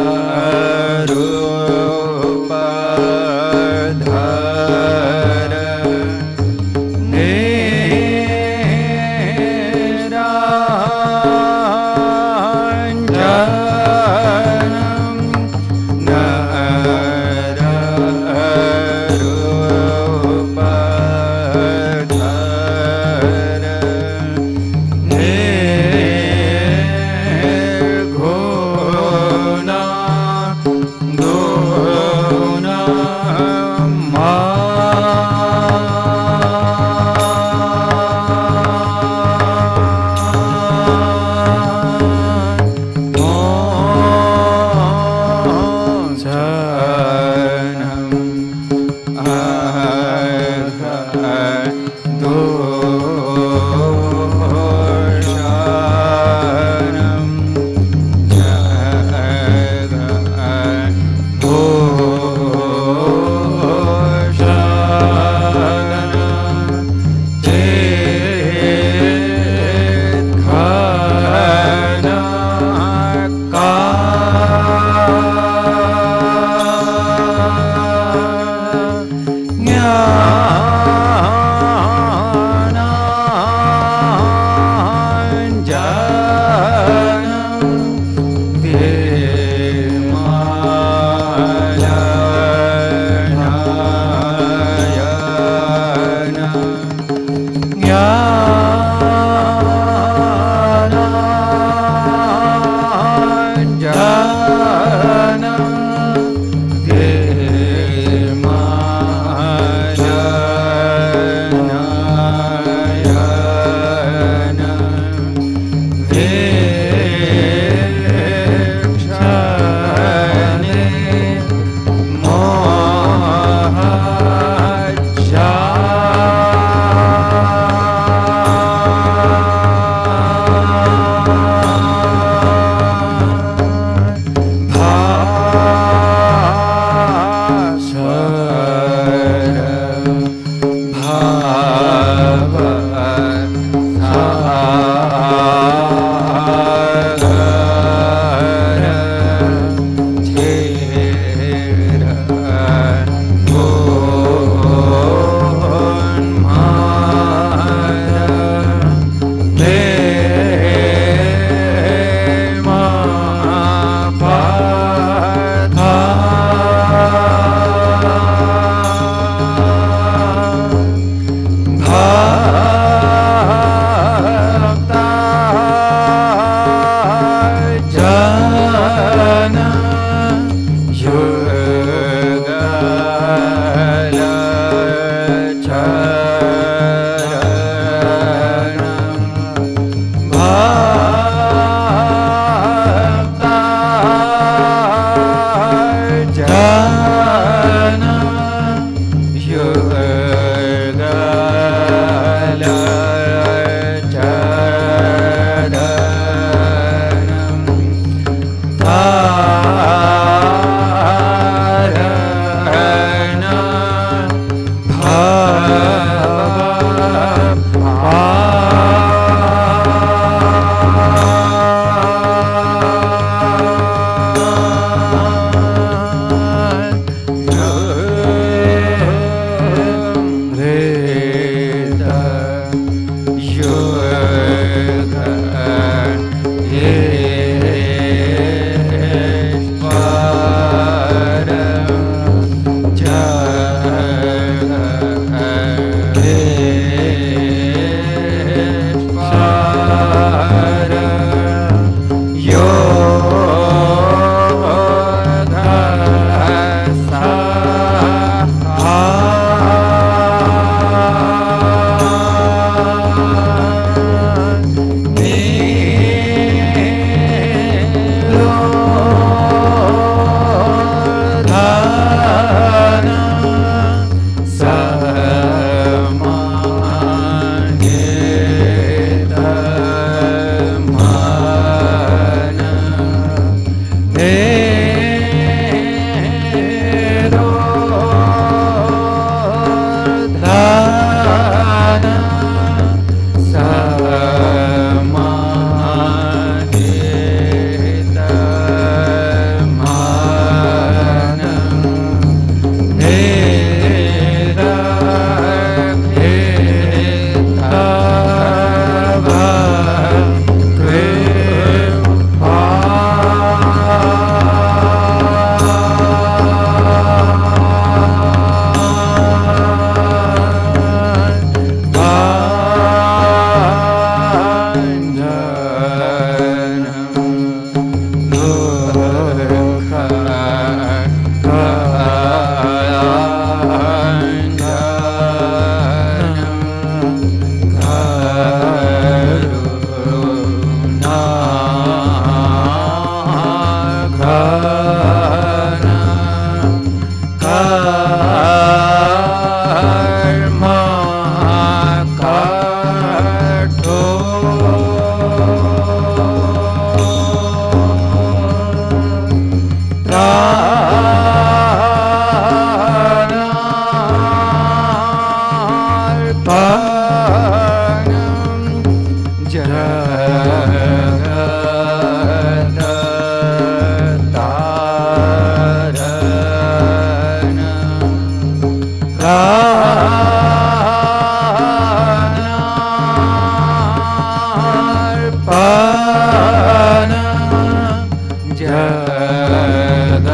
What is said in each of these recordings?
Nararu Jagad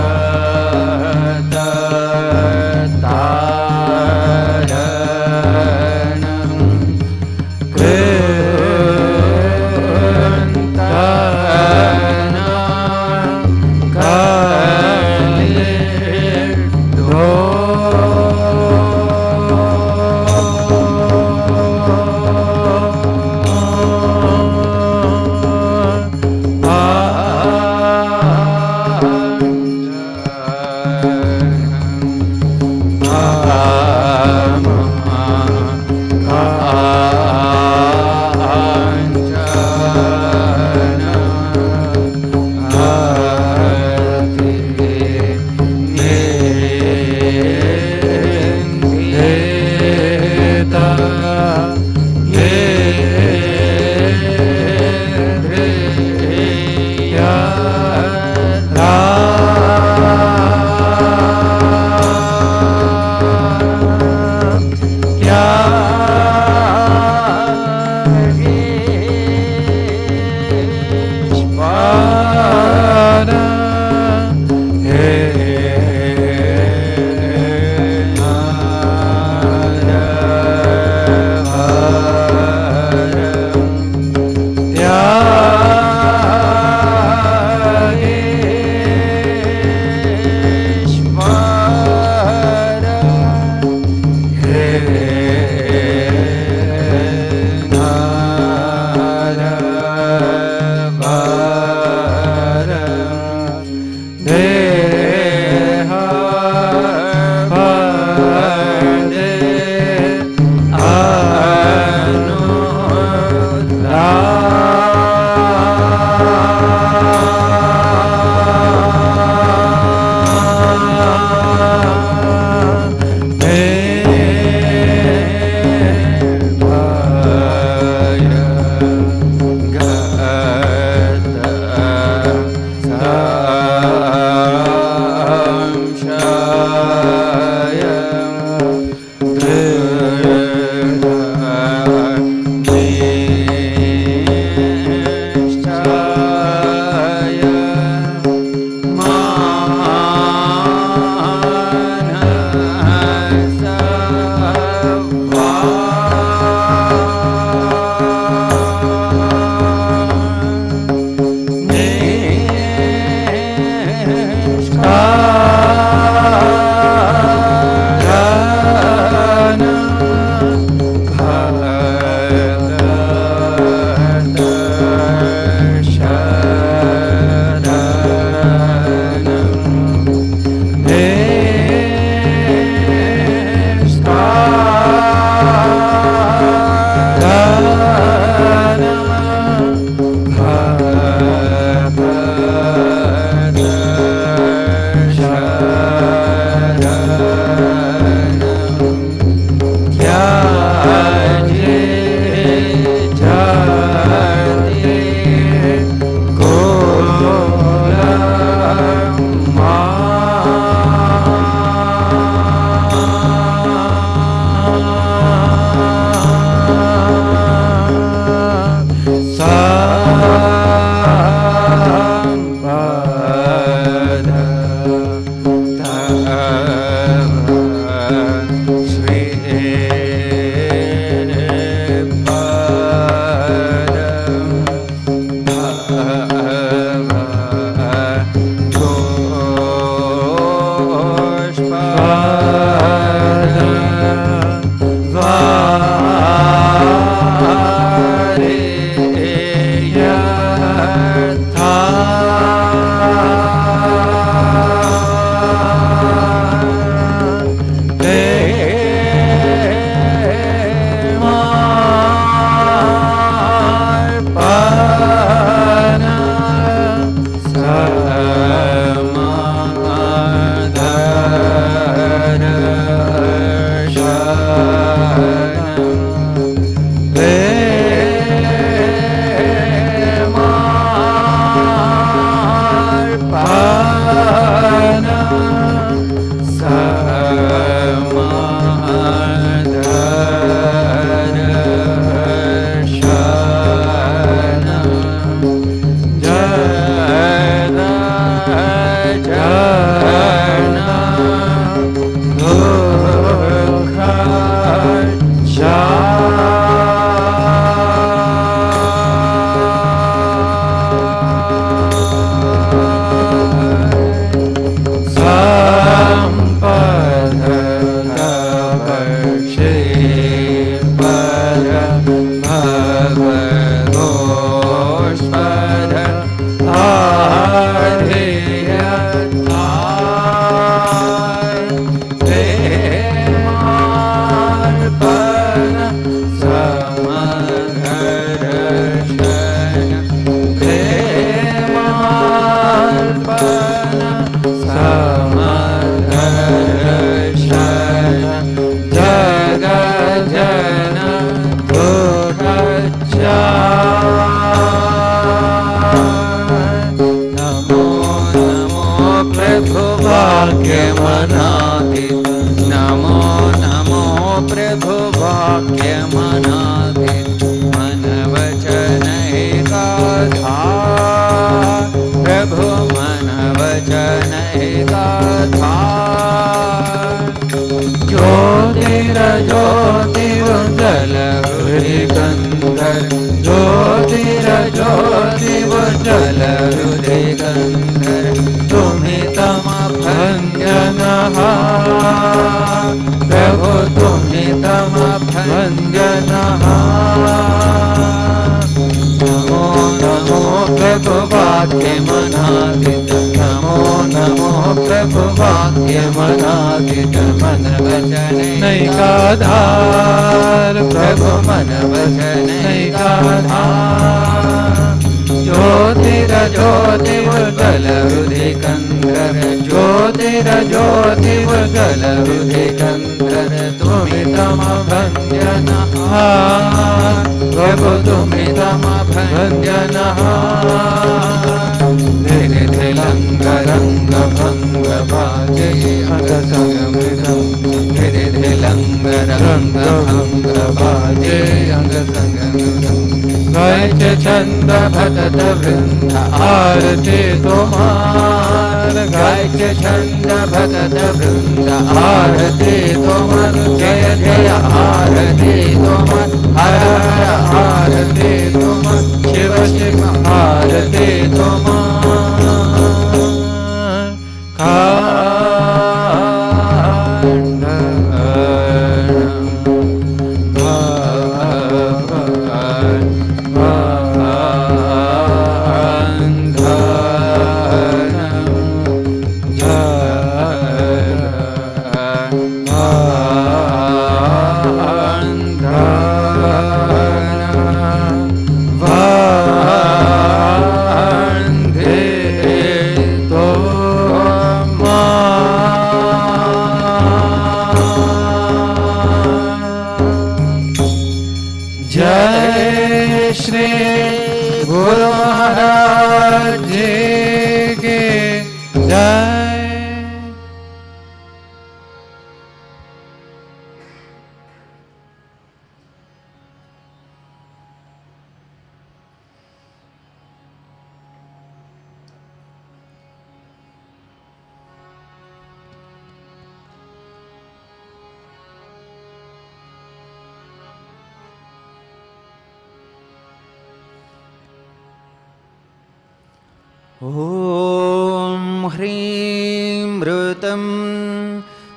ॐ ह्रीं ऋतं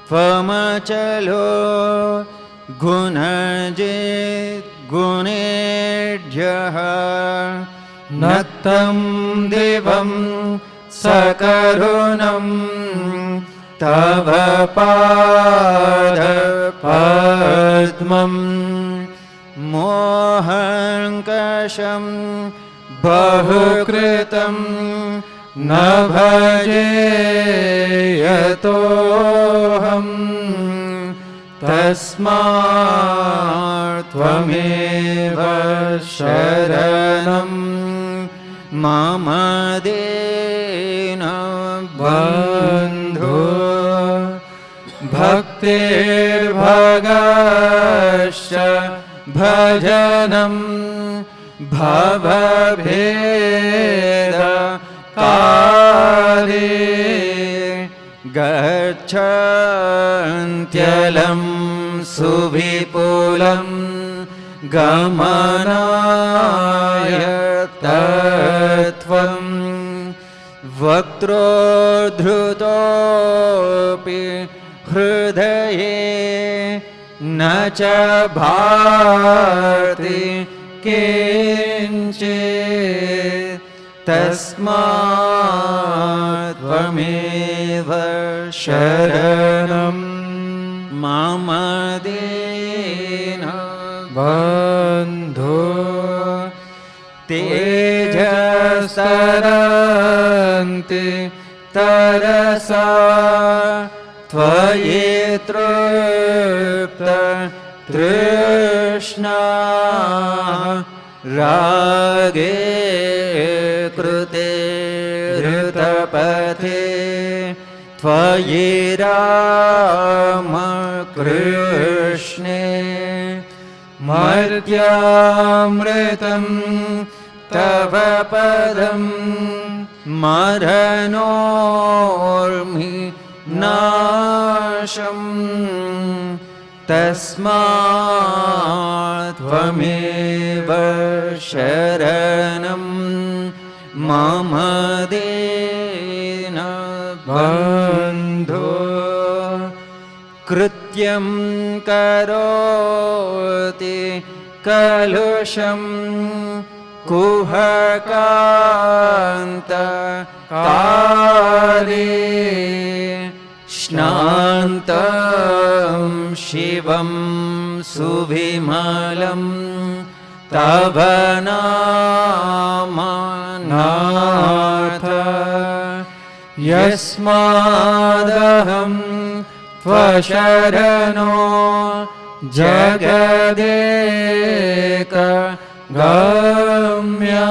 त्वमचलो गुणजित् गुणेभ्यः नक्तं दिवं सकरुणं तव पादपद्मं मोहङ्कषं बहुकृतं न भजे यतोऽहं तस्मात् त्वमेव शरणं मम दीनबन्धो भक्तिर्भगश्च भजनं भवभेद काले गच्छन्त्यलं सुविपुलं गमनाय तत्त्वं वक्त्रोद्धृतोऽपि हृदये न च भाति किञ्चित् तस्मात् त्वमेव शरणं मम दीनबन्धो तेजस्तरन्ति तरसा त्वयि तृप्त तृष्णा रागे कृते हृतपथे त्वयि रामकृष्णे मर्त्यामृतं तव पदं मरणोर्मि नाशम् तस्मात् त्वमेव शरणं मम दीनबन्धो कृत्यं करोति कलुषं कुहकान्तकाले स्नान्तं शिवं सुविमलं तव नाम नाथ यस्मादहं त्वशरणो जगदेक गम्या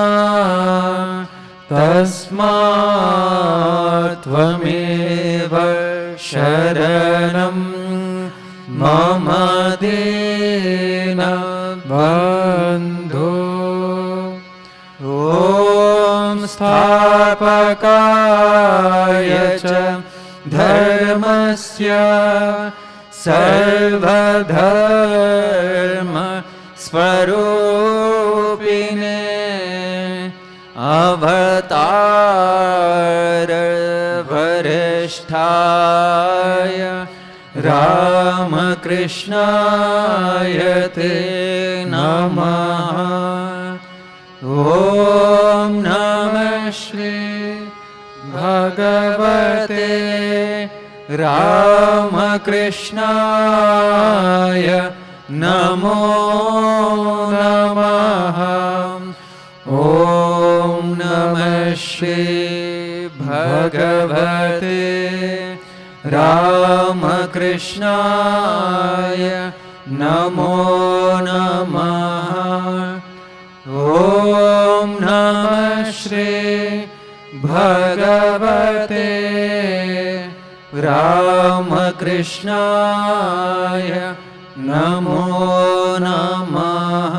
तस्मात् त्वमेव शरणं मम दीनबन्धो ॐ स्थापकाय च धर्मस्य सर्वधर्म स्वरूपिणे अवतार वरिष्ठाय रामकृष्णाय ते नमः ॐ नमः श्री भगवते रामकृष्णाय नमो नमः ॐ नमः श्री भगवते रामकृष्णाय नमो नमः ॐ नमः श्री भगवते रामकृष्णाय नमो नमः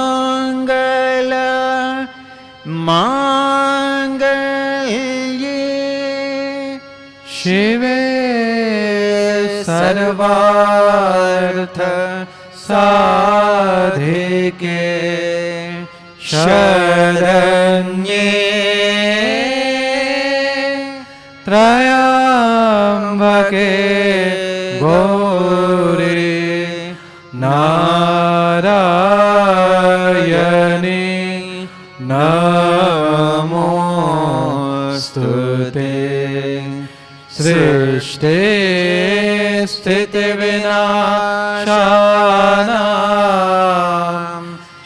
सर्वमङ्गल माङ्गल्ये शिवे सर्वार्थ साधिके शरण्ये त्र्यम्बके गौरी नारायणी नमोस्तुते सृष्टे स्थिते भीतिविनाशानां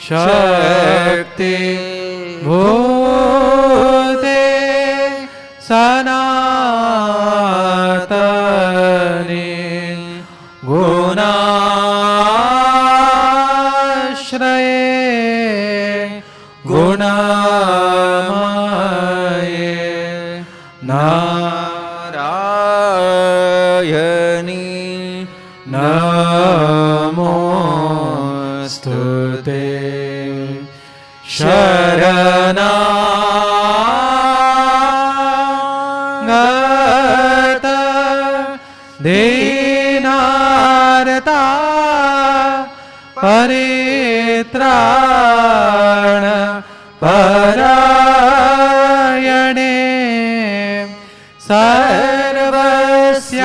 शक्ति भूते सनातनी गुणाश्रये गुणमये नारायणी नमोस्तुते शरणागत दीनार्ता परित्राण परायणे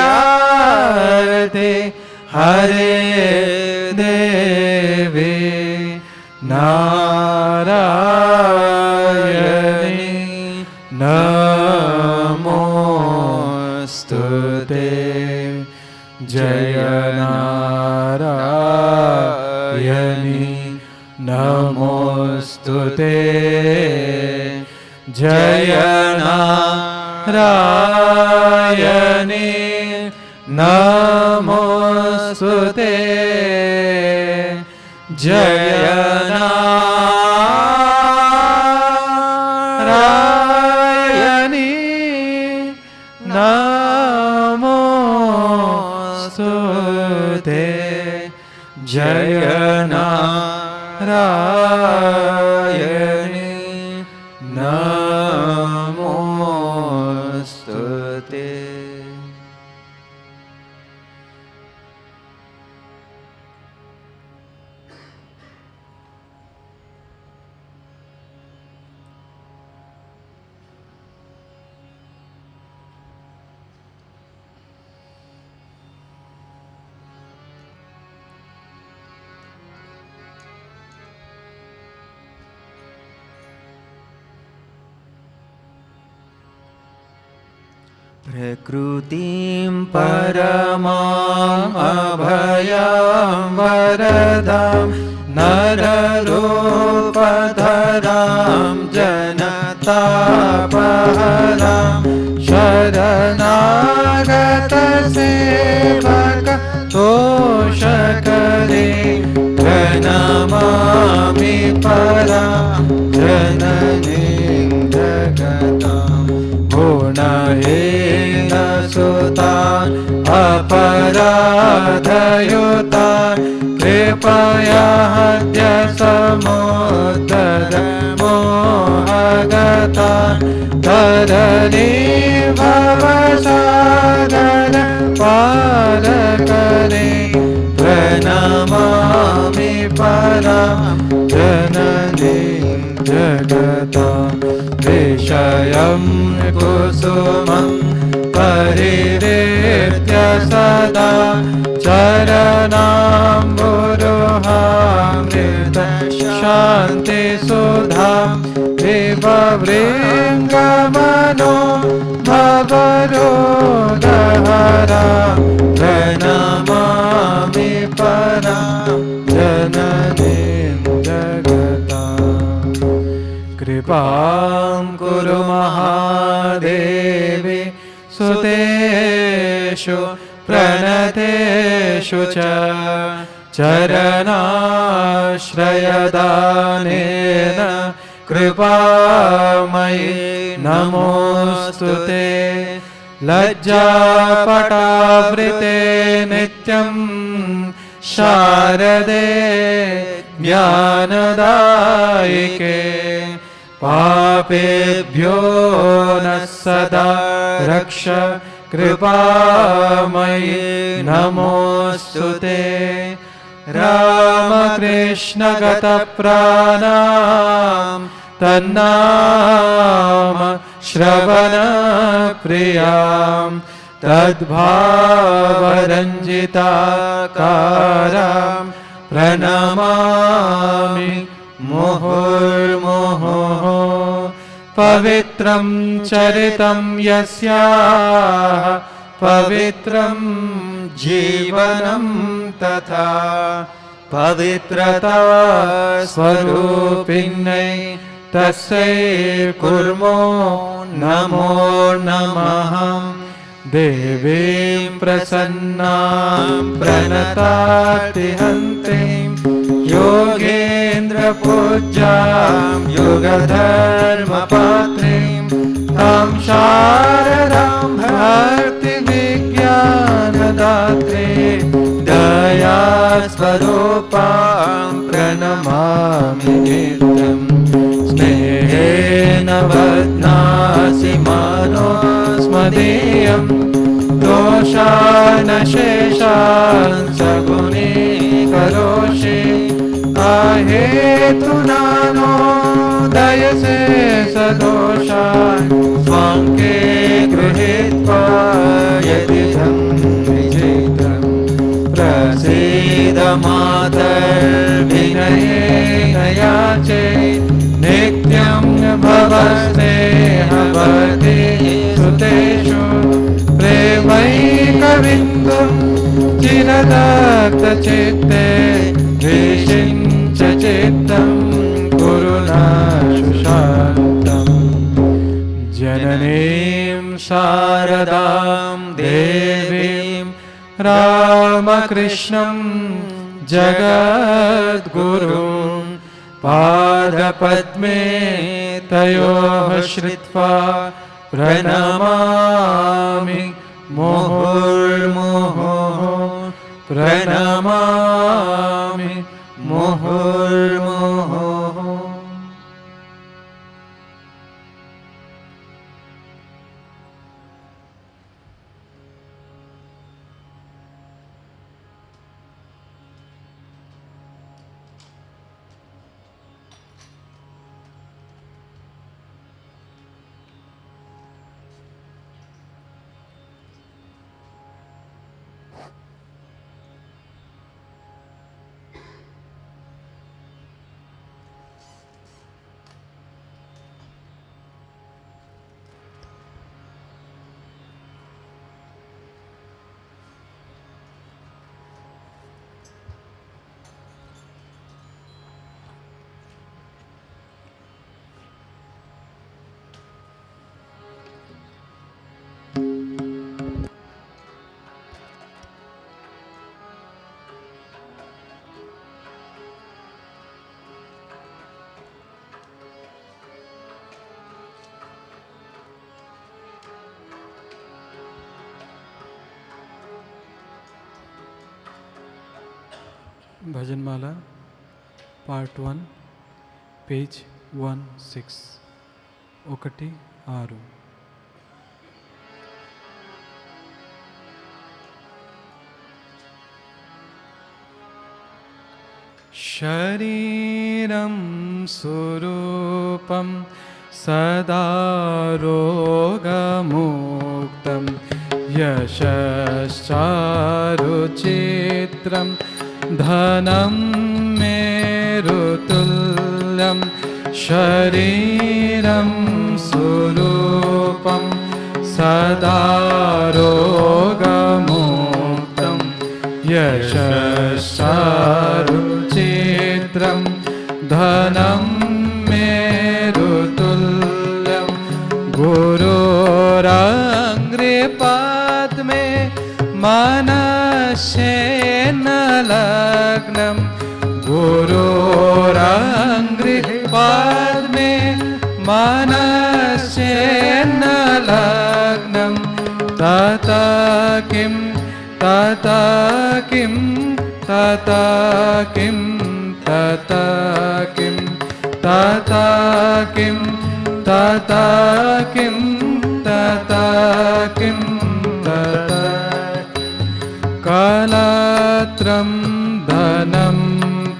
सर्वस्यार्थे हरे देवे नारायणी नमोस्तुते जय नारायणी नमोस्तुते जय नारायणी नमोस्तुते जय नारायणी नमोस्तुते जय नारायणी नमोस्तुते। प्रकृतिं परमाम् अभयां वरदां नररूपधरां जनतापहरां शरणागतसेवक तोषकरे प्रणमामि परां जननीं जगतां गुणहीन सुतान् अपराधयुतान् कृपया हद्य समुद्र मोहगतान् तरणी भवसागर पारकरे प्रणमामि परां जननीं जगतां विषयं कुसुमं परिहृत्य सदा चरणाम्बुरुहामृत शान्तिसुधां विभवृङ्गमनो भवरोदहरा प्रणमामि परां जननीं जगतां कृपां कुरु महादेवी सुतेषु प्रणतेषु च चरणाश्रयदानेन कृपामयि नमोऽस्तुते लज्जापटावृते नित्यं शारदे ज्ञानदायिके पापेभ्यो नः सदा रक्ष कृपामयि नमोऽस्तुते रामकृष्ण गतप्राणां तन्नाम श्रवणप्रियां तद्भावरञ्जिताकारां प्रणमामि मुहुर्मुहुः पवित्रं चरितं यस्याः पवित्रं जीवनं तथा पवित्रता स्वरूपिण्यै तस्यै कुर्मो नमो नमः। देवीं प्रसन्नां प्रणतातिहन्तीं योगेन्द्रपूज्यां युगधर्मपात्रीं तां शारदां भक्तिविज्ञानदात्रीं दयास्वरूपां प्रणमामि नित्यं। स्नेहेन बध्नासि मनोस्मदीयं दोषान् शेषान् सगुणीकरोषि अहेतुनानो दयसे सदोषान् स्वाङ्के गृहीत्वा यदिदं विचित्रं प्रसीद मातर्विनयेन याचे नित्यं भवस्नेहवती सुतेषु प्रेमैकबिन्दुं चिरदग्धचित्ते विषिञ्च चित्तं कुरु न शान्तम्। जननीं शारदां देवीं रामकृष्णं जगद्गुरुं पादपद्मे तयोः श्रित्वा प्रणमामि मुहुर्मुहुः प्रणमामि मुहुर्मुहुः। भजनमाला पार्ट 1 पेज 16 1-6। शरीरं स्वरूपं सदा रोगमुक्तं यशश्चारुचित्रं धनं मेरुतुल्यं। शरीरं स्वरूपं सदा रोगमुक्तं यशश्चारुचित्रं धनं मेरुतुल्यं। गुरोरङ्घ्रिपद्मे मनस्येन लग्नं। गुरोरङ्घ्रिपद्मे मनस्येन लग्नं। तथा किं तथा किं तथा किं तथा किं तथा किं तथा किं तथा किं तथा कलत्रं धनं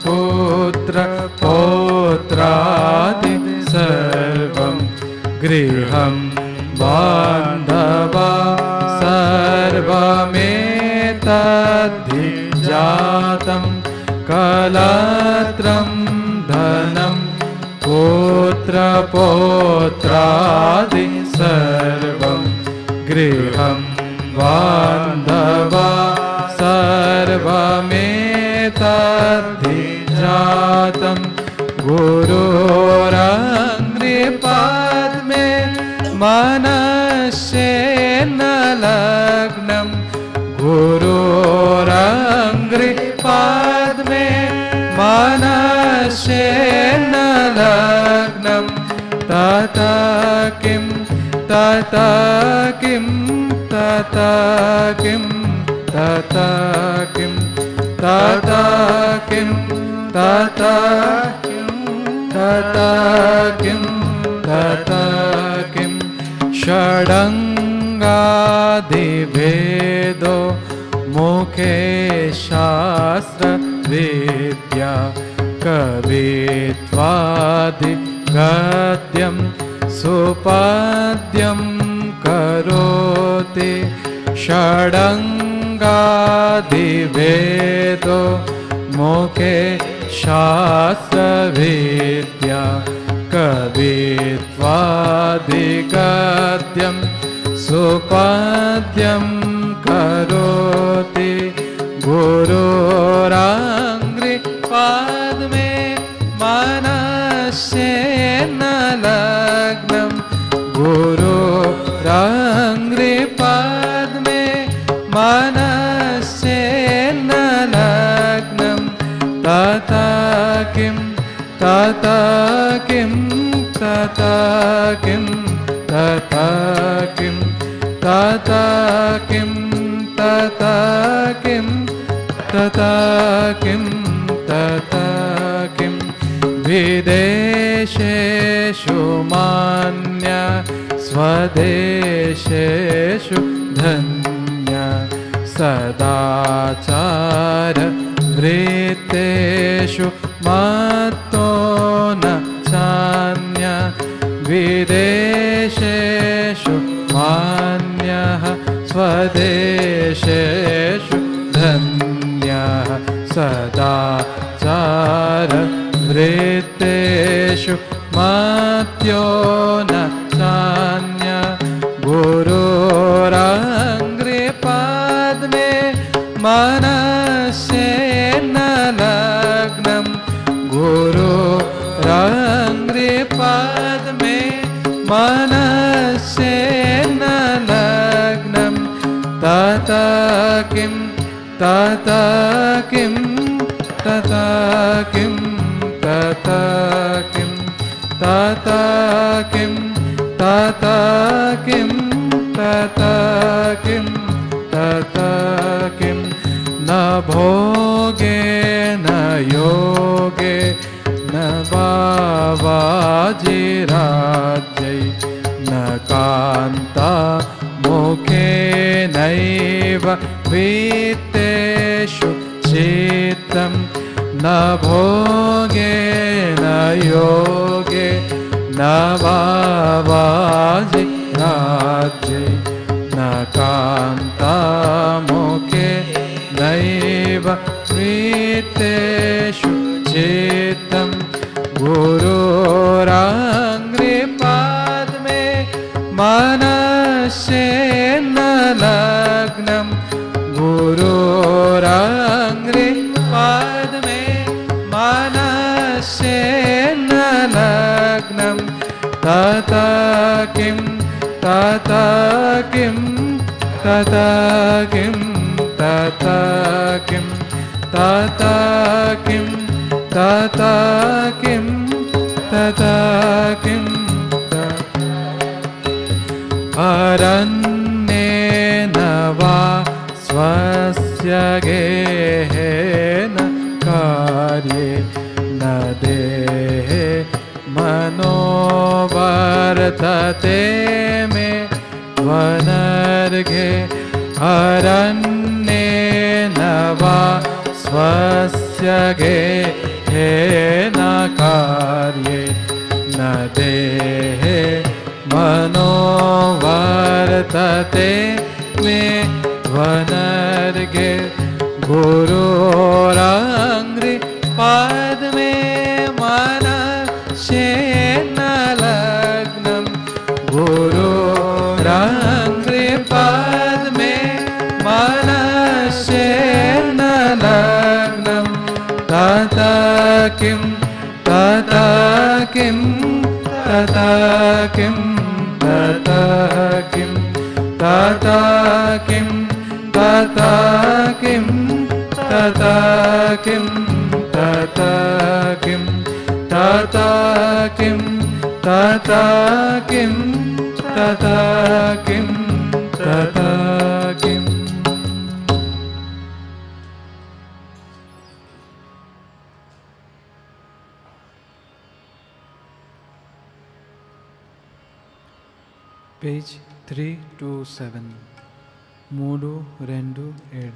पुत्र पौत्रादि सर्वं गृहं बान्धवा सर्वमेतद्धि जातं। कलत्रं धनं पुत्र पौत्रादि सर्वं गृहं बान्धवा सर्वमेतद्धि जातं गुरोरङ्घ्रिपद्मे मनस्येन लग्नं गुरोरङ्घ्रिपद्मे मनस्येन लग्नं तथा किं तथा किं तथा किं तथा किं तथा किं तथा किं तथा किं तथा किं षडङ्गादिभेदो मुखे शास्त्रविद्या कवित्वादि गद्यं सुपद्यं करोति षडङ्गादिभेदो मुखे शास्त्रविद्या कवित्वादि गद्यं सुपद्यं करोति गुरोरङ्घ्रिपद्मे मनस्येन लग्नं गुरोरङ्घ्रिपद्मे मनस्येन लग्नं तथा किं तथा किं तथा किं तथा किं तथा किं तथा किं तथा किं तथा किं विदेशेषु मान्य स्वदेशेषु धन्य सदाचार वृत्तेषु मत्तो न चान्य विदेशेषु मान्यः स्वदेशेषु धन्यः सदाचार वृत्तेषु मत्यो न चान्य गुरोरङ्घ्रिपद्मे मनस्येन लग्नं गुरोरङ्घ्रिपद्मे मनस्येन लग्नं तथा किं तथा किं तथा किं तथा किं तथा किं तथा किं तथा किं तथा किं न भोगे न योगे न वाजिराज्यै न कान्ता मुखे नैव वित्तेषु चित्तं न भोगे न योगे न वाजिराज्यै न कान्ता मुखे नैव वित्तेषु चित्तं गुरोरङ्घ्रिपद्मे मनस्येन लग्नं गुरोरङ्घ्रिपद्मे मनस्येन लग्नं तथा किं तथा किं तथा किं तथा किं तथा किं तथा किं तथा किं अरण्येन वा स्वस्य गेहेन कार्ये न देहे मनो वर्तते मे वनर्घे अरण्येन वा स्वस्य गेहेन कार्ये न देहे मनो वर्तते मे वनर्घे गुरोरङ्घ्रिपद्मे मनस्येन लग्नं गुरोरङ्घ्रिपद्मे मनस्येन किं ततः किं ततः किं ततः किं ततः किं ततः किं ततः किं ततः किं ततः किं ततः किं ततः किं ततः किं. Page 327 327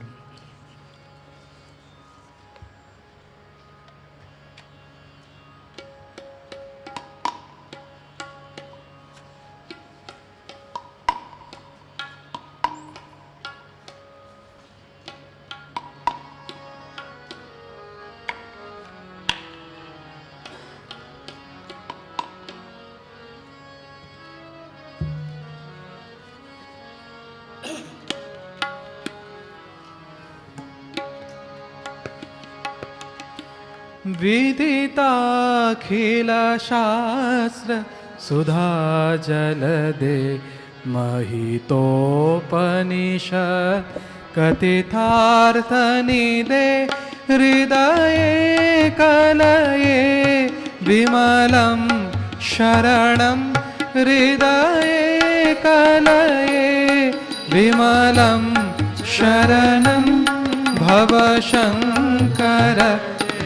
विदिताखिलशास्त्र सुधा जलदे महितोपनिषत् कथितार्थनिदे हृदये कलये विमलं शरणं हृदये कलये विमलं शरणं भवशङ्कर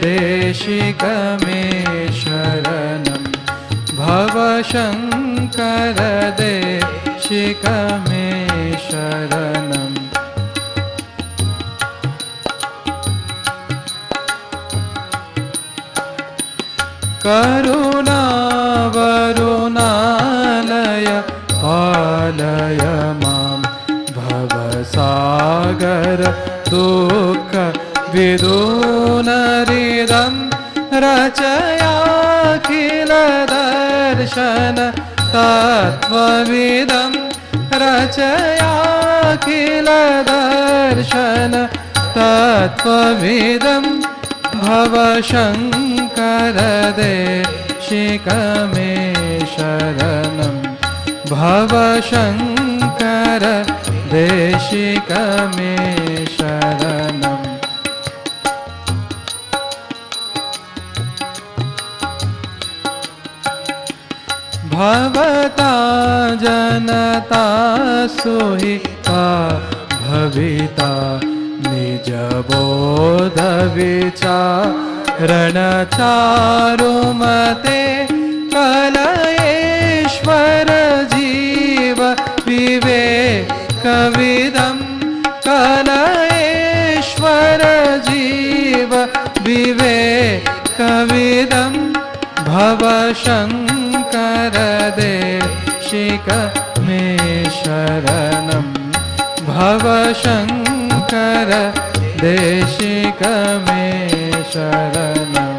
देशिक मे शरणं भवशङ्कर देशिक मे शरणं. करुणावरुणालय पालय मां भवसागर दुःख विदूनरिदं रचयाखिल दर्शन तत्त्वविदं रचयाखिल दर्शन तत्त्वविदं भवशङ्कर देशिक मे शरणं भवशङ्कर देशिक मे शरणं. भवता जनता सुहिता भविता निज बोध विचारण चारुमते कलयेश्वर जीव विवेकविदं कलयेश्वर जीव विवेकविदं भवशङ्कर देशिक मे शरणं भवशङ्कर देशिक मे शरणं.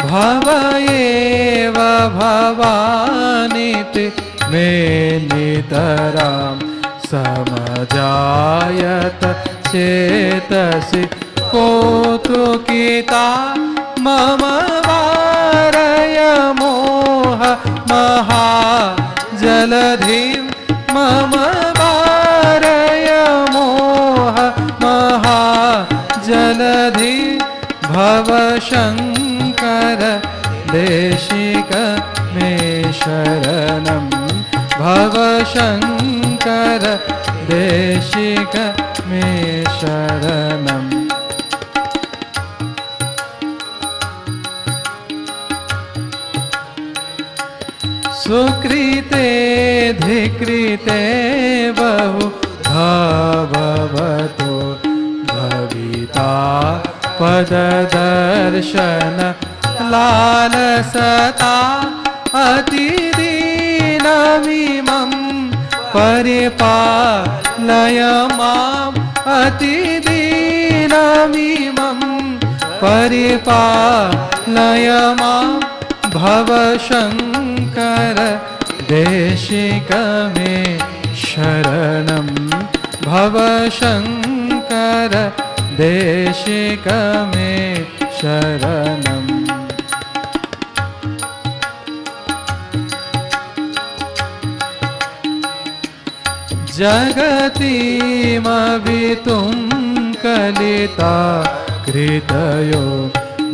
भव एव भवानीति मे नितरां समजायत चेतसि कौतुकिता मम वारय मोह महाजलधिं मम वारय मोह महाजलधिं भवशङ्कर देशिक मे शरणं भवशङ्कर देशिक मे शरणं. सुकृते धिकृते बहु भवतो भविता पददर्शन लालसता अतिदीनमिमं परिपालय माम् अतिदीनमिमं परिपालय माम् भवशङ्कर देशिक मे शरणं भवशङ्कर देशिक मे शरणम् जगतीमवितुं कलिता कृतयो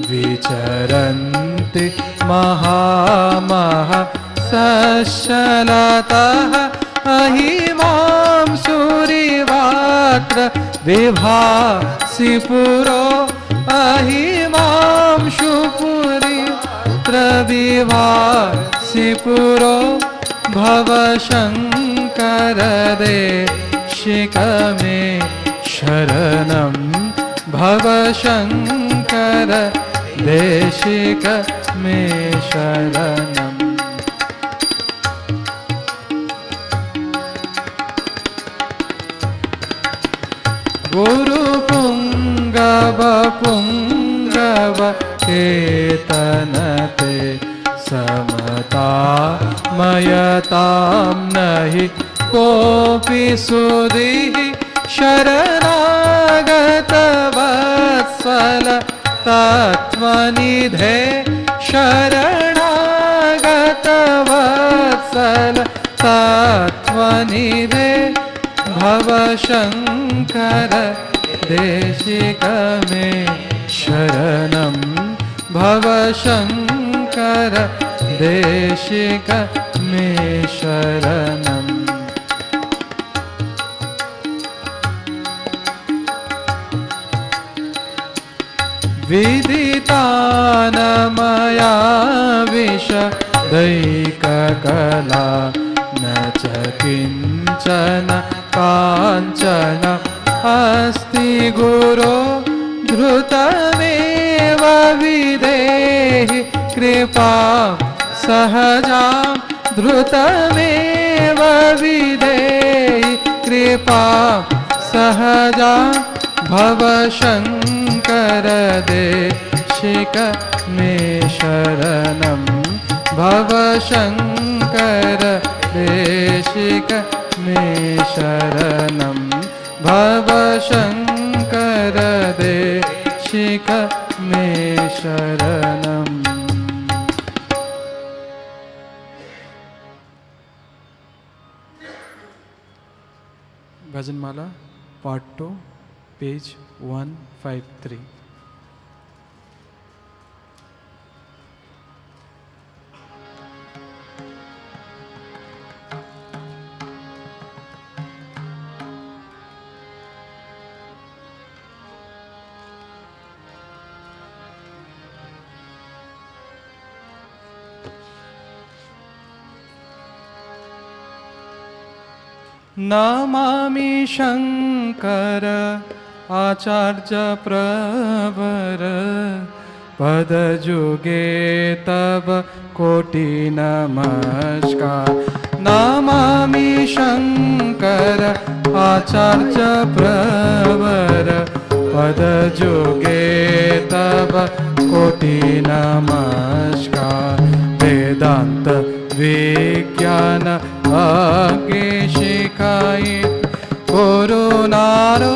विचरन्ति महामः सशलतः अहिमां सूरिवात्र विभासि पुरो अहिमां सुपुरित्र विभासि पुरो भवशङ्कर देशिक मे शरणं भवशङ्कर देशिक मे शरणम् गुरुपुङ्गव पुङ्गव केतनते समता मयतां नहि कोऽपि सुधीः शरणागत वत्सल तत्त्वनिधे शरणागत वत्सल तत्त्वनिधे भवशङ्कर देशिक मे शरणं भवशङ्कर देशिक मे शरणम् विदितान मया विशदैककला न च किञ्चन काञ्चन अस्ति गुरो धृतमेव विधेहि कृपा सहजां धृतमेव विधेहि कृपा सहजां भवशङ्कर देशिक मे शरणं भवशङ्कर देशिक मे शरणं भवशङ्कर देशिक मे शरणम् Bhajanmala Part 2 Page 153 Namami Shankar आचार्य प्रवर पदजुगे तव कोटि नमस्कार नमामि शङ्कर आचार्य प्रवर पदजुगे तव कोटि नमस्कार वेदान्त विज्ञान आगे शिखायित करुणारो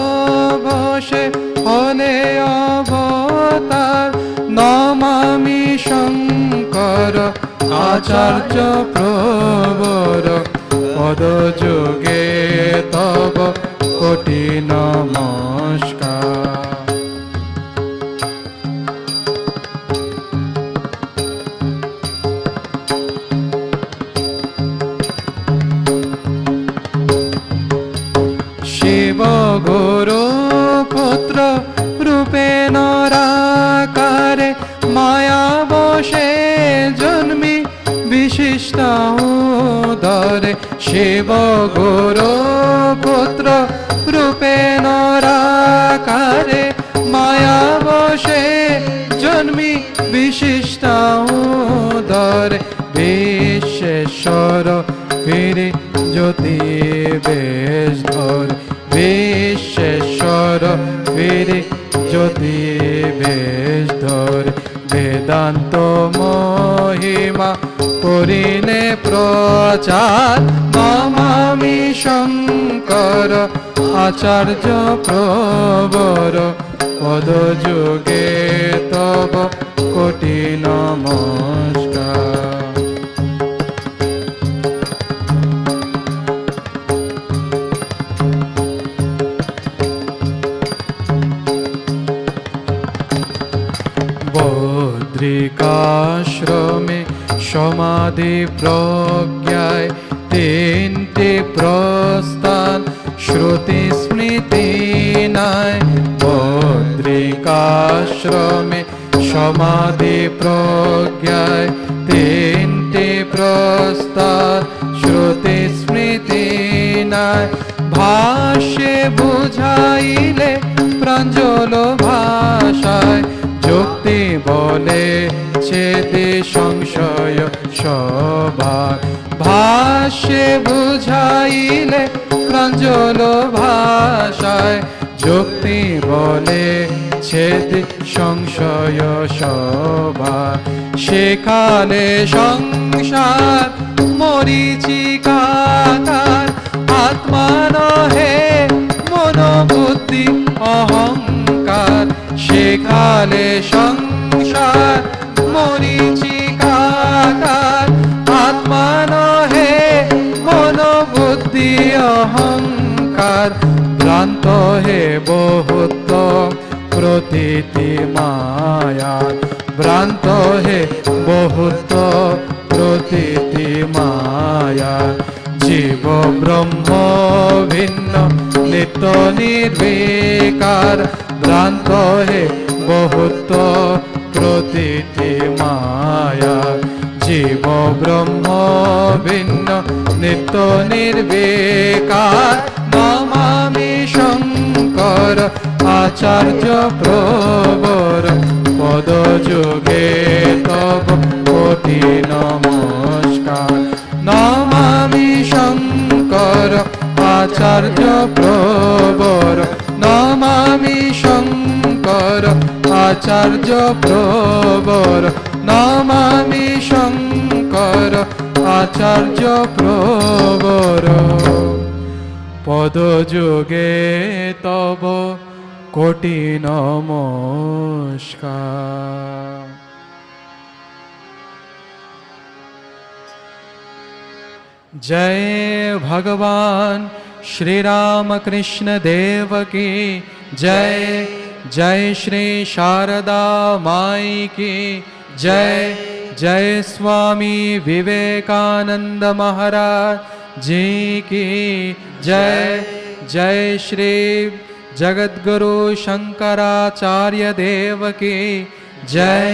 बशे हले अवतार नमामि शङ्कर आचार्य प्रवर पदजुगे तव कोटि नमस्कार गुरु पुत्र रूपेण राकारे माया बशे जन्मी विशिष्ट उदरे शिव गुरु पुत्र रूपेण राकारे माया बशे जन्मी विशिष्ट उदरे विश्वेश्वर फिरे ज्योति बेश धरे विश्वेश्वर फिरे ज्योति बेश धरे वेदांत महिमा करिने प्रचार नमामि शङ्कर আচার্য প্রবর পদযুগে তব কোটি নমস্কার। বদ্রিকাশ্রমে সমাধি প্রজ্ঞায় তিনটি প্রস্থান শ্রুতি স্মৃতি নাই। বদ্রিকাশ্রমে সমাধি প্রজ্ঞায় তিনটি প্রস্থান শ্রুতি স্মৃতি নাই। ভাষ্যে বুঝাইলে প্রাঞ্জল ভাষায় যুক্তি বলে ছেদে সংশয় সবার। ভাষ্যে বুঝাইলে প্রাঞ্জল ভাষায় যুক্তি বলে ছেদে সংশয় সবার। সেখানে সংসার মরীচিকাকার আত্মা নহে মনোবুদ্ধি অহংকার। সেখানে সংসার মরীচিকাকার আত্মা নহে মনোবুদ্ধি অহংকার। ভ্রান্ত হে বহুত্ব প্রতীতি মায়া। ভ্রান্ত হে বহুত্ব প্রতীতি মায়া। জীব ব্রহ্ম ভিন্ন নিত্য নির্বিকার। ভ্রান্ত হে বহুত্ব প্রতীতি মায়া। জীব ব্রহ্ম ভিন্ন নিত্য নির্বিকার। নমামি শঙ্কর আচার্য প্রবর পদযুগে তব কোটি নমস্কার। নমামি শঙ্কর আচার্য প্রবর। নমামি শঙ্কর আচার্য প্রবর। নমামি শঙ্কর আচার্য প্রবর পদযুগে তব কোটি নমস্কার। जय भगवान श्री रामकृष्ण देव की जय। जय श्री शारदा माई की जय। जय स्वामी विवेकानंद महाराज जी की जय। जय श्री जगद्गुरु शंकराचार्य देव की जय।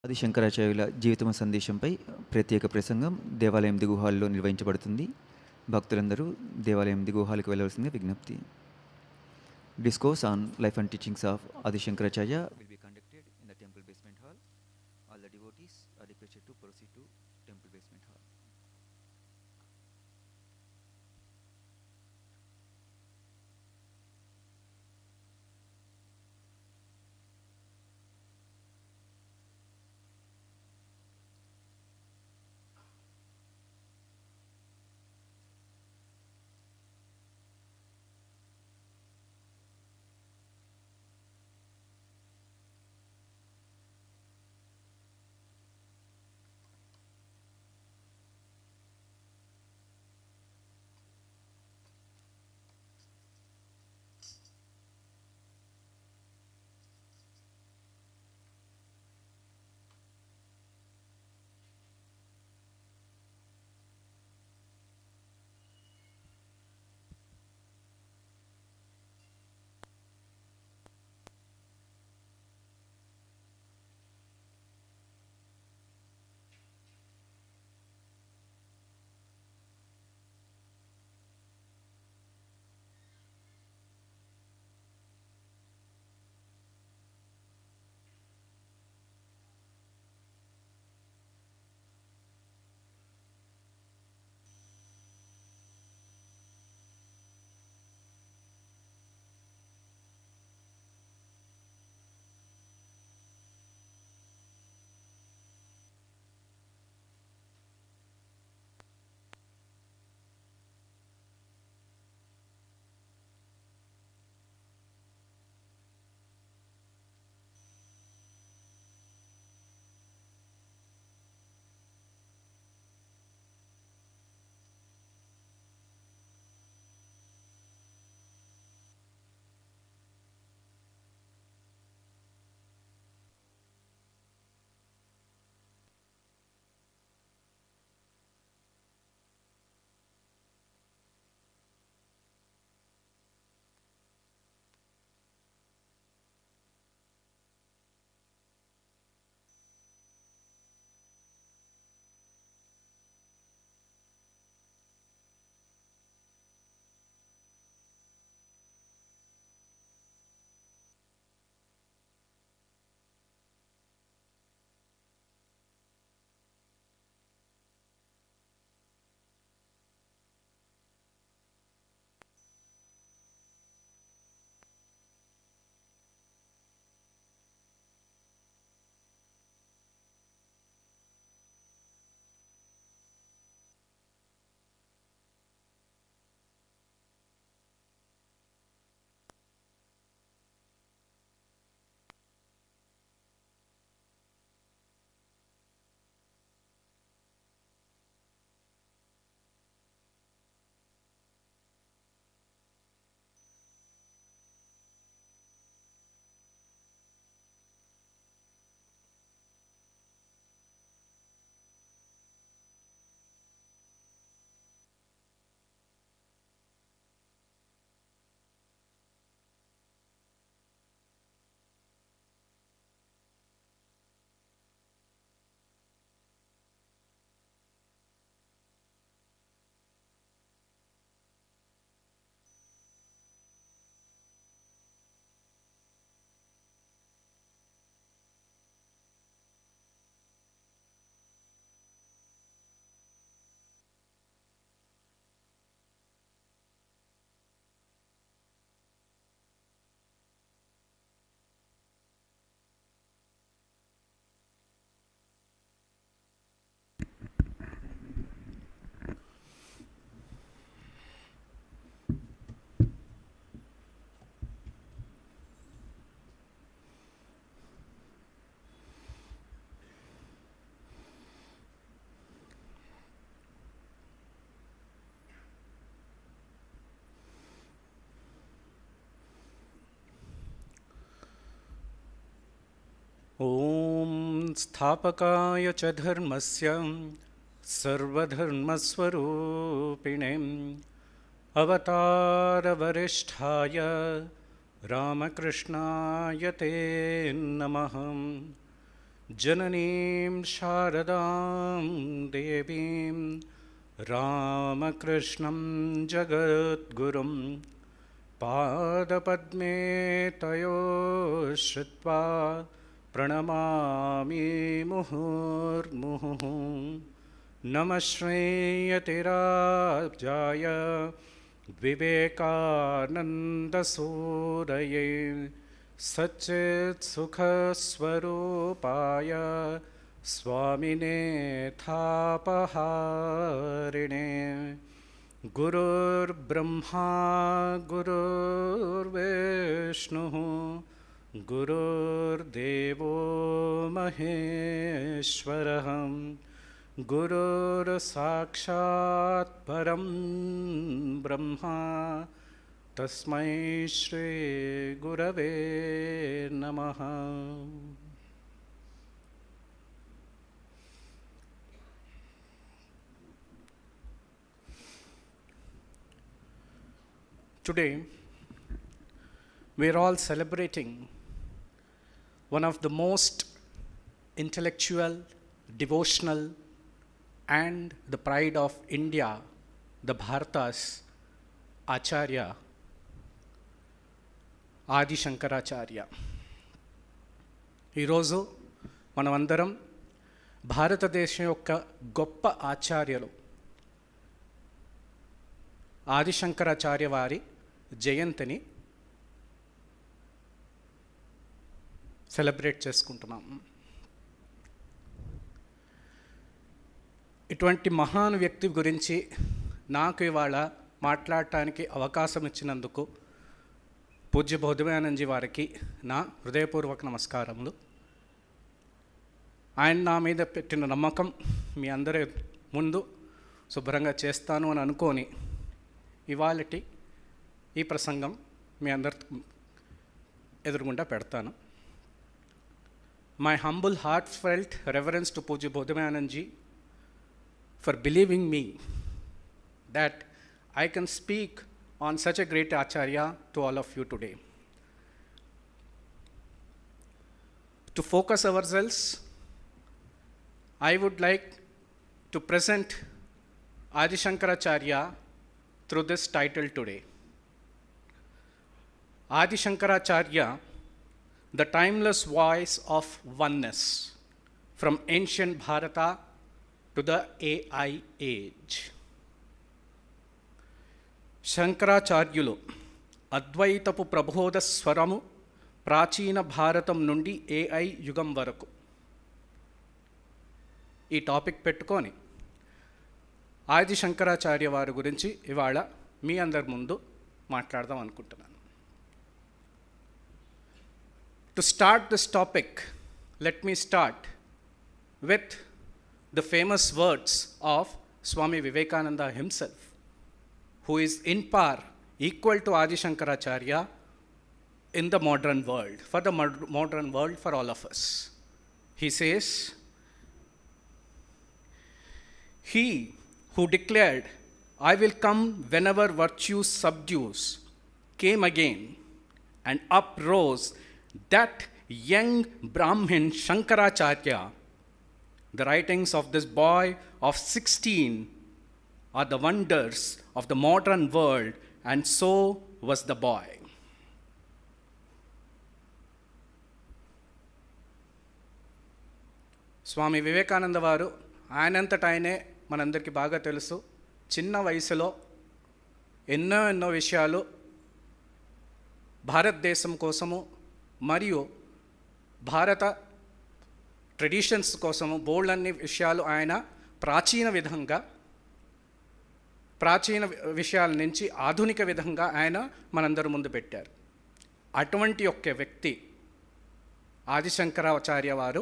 ఆది శంకరాచార్యుల జీవితం సందేశంపై ప్రత్యేక ప్రసంగం దేవాలయం దిగువ హాల్లో నిర్వహించబడుతుంది. భక్తులందరూ దేవాలయం దిగువ హాల్కి వెళ్ళవలసిందిగా విజ్ఞప్తి. Discourse on life and teachings of Adi Shankaracharya will be conducted in the temple basement hall. All the devotees are requested to proceed to temple basement hall. स्थापकाय च धर्मस्य सर्वधर्मस्वरूपिणे अवतारवरिष्ठाय रामकृष्णाय ते नमः। जननीं शारदां देवीं रामकृष्णं जगद्गुरुं पादपद्मे तयो श्रुत्वा प्रणमामि मुहुर्मुहुः। नमः श्रीयतिराजाय विवेकानन्दसूरये सच्चित्सुखस्वरूपाय स्वामिने थापहारिणे। गुरुर्ब्रह्मा गुरुर्विष्णुः गुरुर्देवो महेश्वरः गुरुर्साक्षात् परं ब्रह्मा तस्मै श्री गुरवे नमः। Today, we are all celebrating one of the most intellectual, devotional, and the pride of India, the Bharata's Acharya, Adi Sankaracharya. ఈరోజు మనమందరం భారతదేశం యొక్క గొప్ప ఆచార్యులు ఆది శంకరాచార్య వారి జయంతిని సెలబ్రేట్ చేసుకుంటున్నాం. ఇటువంటి మహాన్ వ్యక్తి గురించి నాకు ఇవాళ మాట్లాడటానికి అవకాశం ఇచ్చినందుకు పూజ్య బోధమయానందజీ వారికి నా హృదయపూర్వక నమస్కారములు. ఆయన నా మీద పెట్టిన నమ్మకం మీ అందరి ముందు శుభ్రంగా చేస్తాను అని అనుకొని ఇవాళటి ఈ ప్రసంగం మీ అందరి ఎదురుగుండా పెడతాను. My humble heartfelt reverence to Pujya Bodhamayanandji for believing me that I can speak on such a great Acharya to all of you today. To focus ourselves, I would like to present Adi Sankaracharya through this title today. Adi Sankaracharya, the timeless voice of oneness, from ancient Bharata to the AI age. శంకరాచార్యులు అద్వైతపు ప్రబోధ స్వరము ప్రాచీన భారతం నుండి AI యుగం వరకు ఈ topic పెట్టుకొని ఆది శంకరాచార్య వారి గురించి ఇవాళ మీ అందరి ముందు మాట్లాడదాం అనుకుంటున్నాను. To start this topic, let me start with the famous words of Swami Vivekananda himself, who is in par equal to Adi Sankaracharya in the modern world, for the modern world, for all of us. He says, "He who declared, 'I will come whenever virtue subdues,' came again and uprose that young Brahmin Sankaracharya. The writings of this boy of 16 are the wonders of the modern world, and so was the boy." Swami Vivekananda వారు ఆయనంతట ఆయనే మనందరికీ బాగా తెలుసు, చిన్న వయసులో ఎన్నో విషయాలు భారతదేశం కోసము మరియు భారత ట్రెడిషన్స్ కోసము బోల్డన్ని విషయాలు ఆయన ప్రాచీన విషయాల నుంచి ఆధునిక విధంగా ఆయన మనందరి ముందు పెట్టారు. అటువంటి ఒక వ్యక్తి ఆది శంకరాచార్య వారు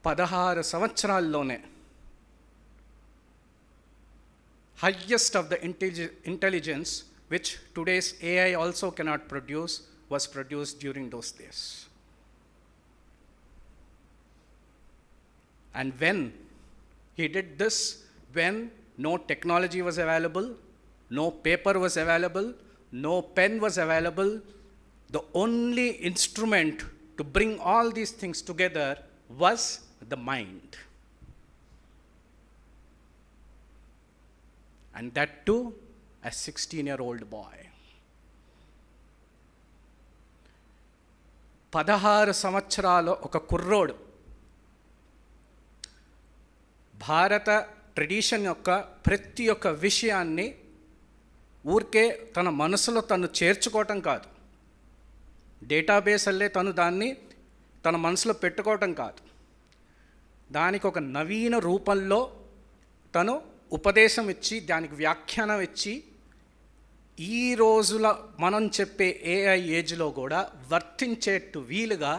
16 సంవత్సరాల్లోనే highest of the intelligence which today's AI also cannot produce was produced during those days. And when he did this, when no technology was available, no paper was available, no pen was available, the only instrument to bring all these things together was the mind. And that too, a 16-year-old boy. 16 సంవత్సరాల ఒక కుర్రోడు భారత tradition యొక్క ప్రతి ఒక్క విషయాన్ని ఊరికే తన మనసులో తను చేర్చుకోవటం కాదు, డేటాబేస్ అల్లే తను దాన్ని తన మనసులో పెట్టుకోవటం కాదు, దానికి ఒక నవీన రూపంలో తను ఉపదేశం ఇచ్చి దానికి వ్యాఖ్యానం ఇచ్చి ఈ రోజుల మనం చెప్పే ఏఐ ఏజ్లో కూడా వర్తించేట్టు వీలుగా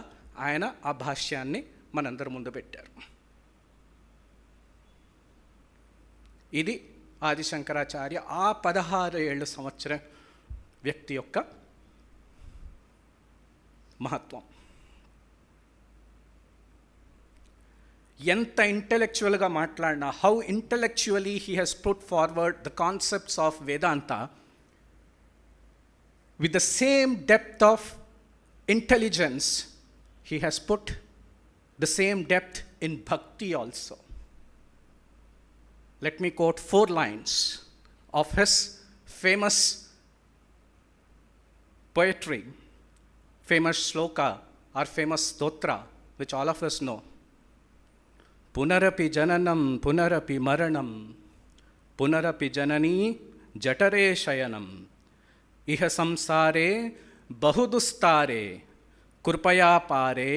ఆయన ఆ భాష్యాన్ని మనందరి ముందు పెట్టారు. ఇది ఆది శంకరాచార్య ఆ 16 సంవత్సరం వ్యక్తి యొక్క మహత్వం. ఎంత ఇంటెలెక్చువల్గా మాట్లాడినా, how intellectually he has put forward the concepts of Vedanta with the same depth of intelligence, he has put the same depth in bhakti also. Let me quote 4 lines of his famous poetry, famous shloka or famous stotra, which all of us know. Punarapi jananam punarapi maranam punarapi janani jatare shayanam ఇహ సంసారే బహుదుస్తారే కృపయా పారే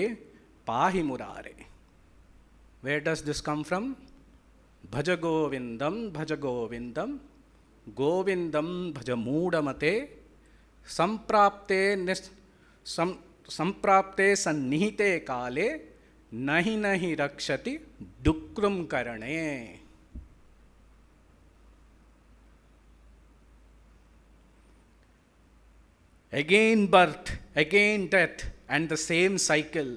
పాహి మురారే. Where does this come from? భజ గోవిందం భజ గోవిందం గోవిందం భజ మూఢమతే సంప్రాప్తే సన్నిహితే కాలే నహి నహి రక్షతి డుక్రం కరణే. Again birth, again death, and the same cycle.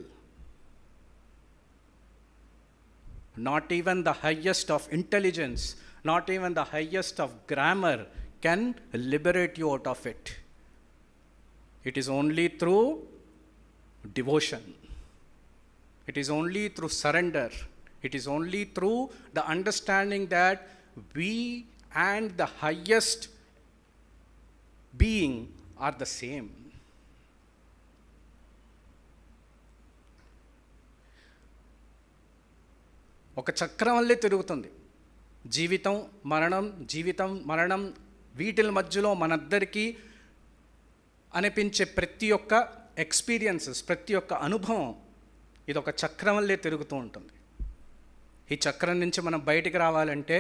Not even the highest of intelligence, not even the highest of grammar can liberate you out of it. It is only through devotion. It is only through surrender. It is only through the understanding that we and the highest being are the same. ఒక చక్రం వల్లే తిరుగుతుంది జీవితం మరణం, జీవితం మరణం, వీటిల మధ్యలో మనందరికీ అనిపించే ప్రతి ఒక్క ఎక్స్పీరియన్సెస్, ప్రతి ఒక్క అనుభవం ఇది ఒక చక్రం వల్లే తిరుగుతూ ఉంటుంది. ఈ చక్రం నుంచి మనం బయటికి రావాలంటే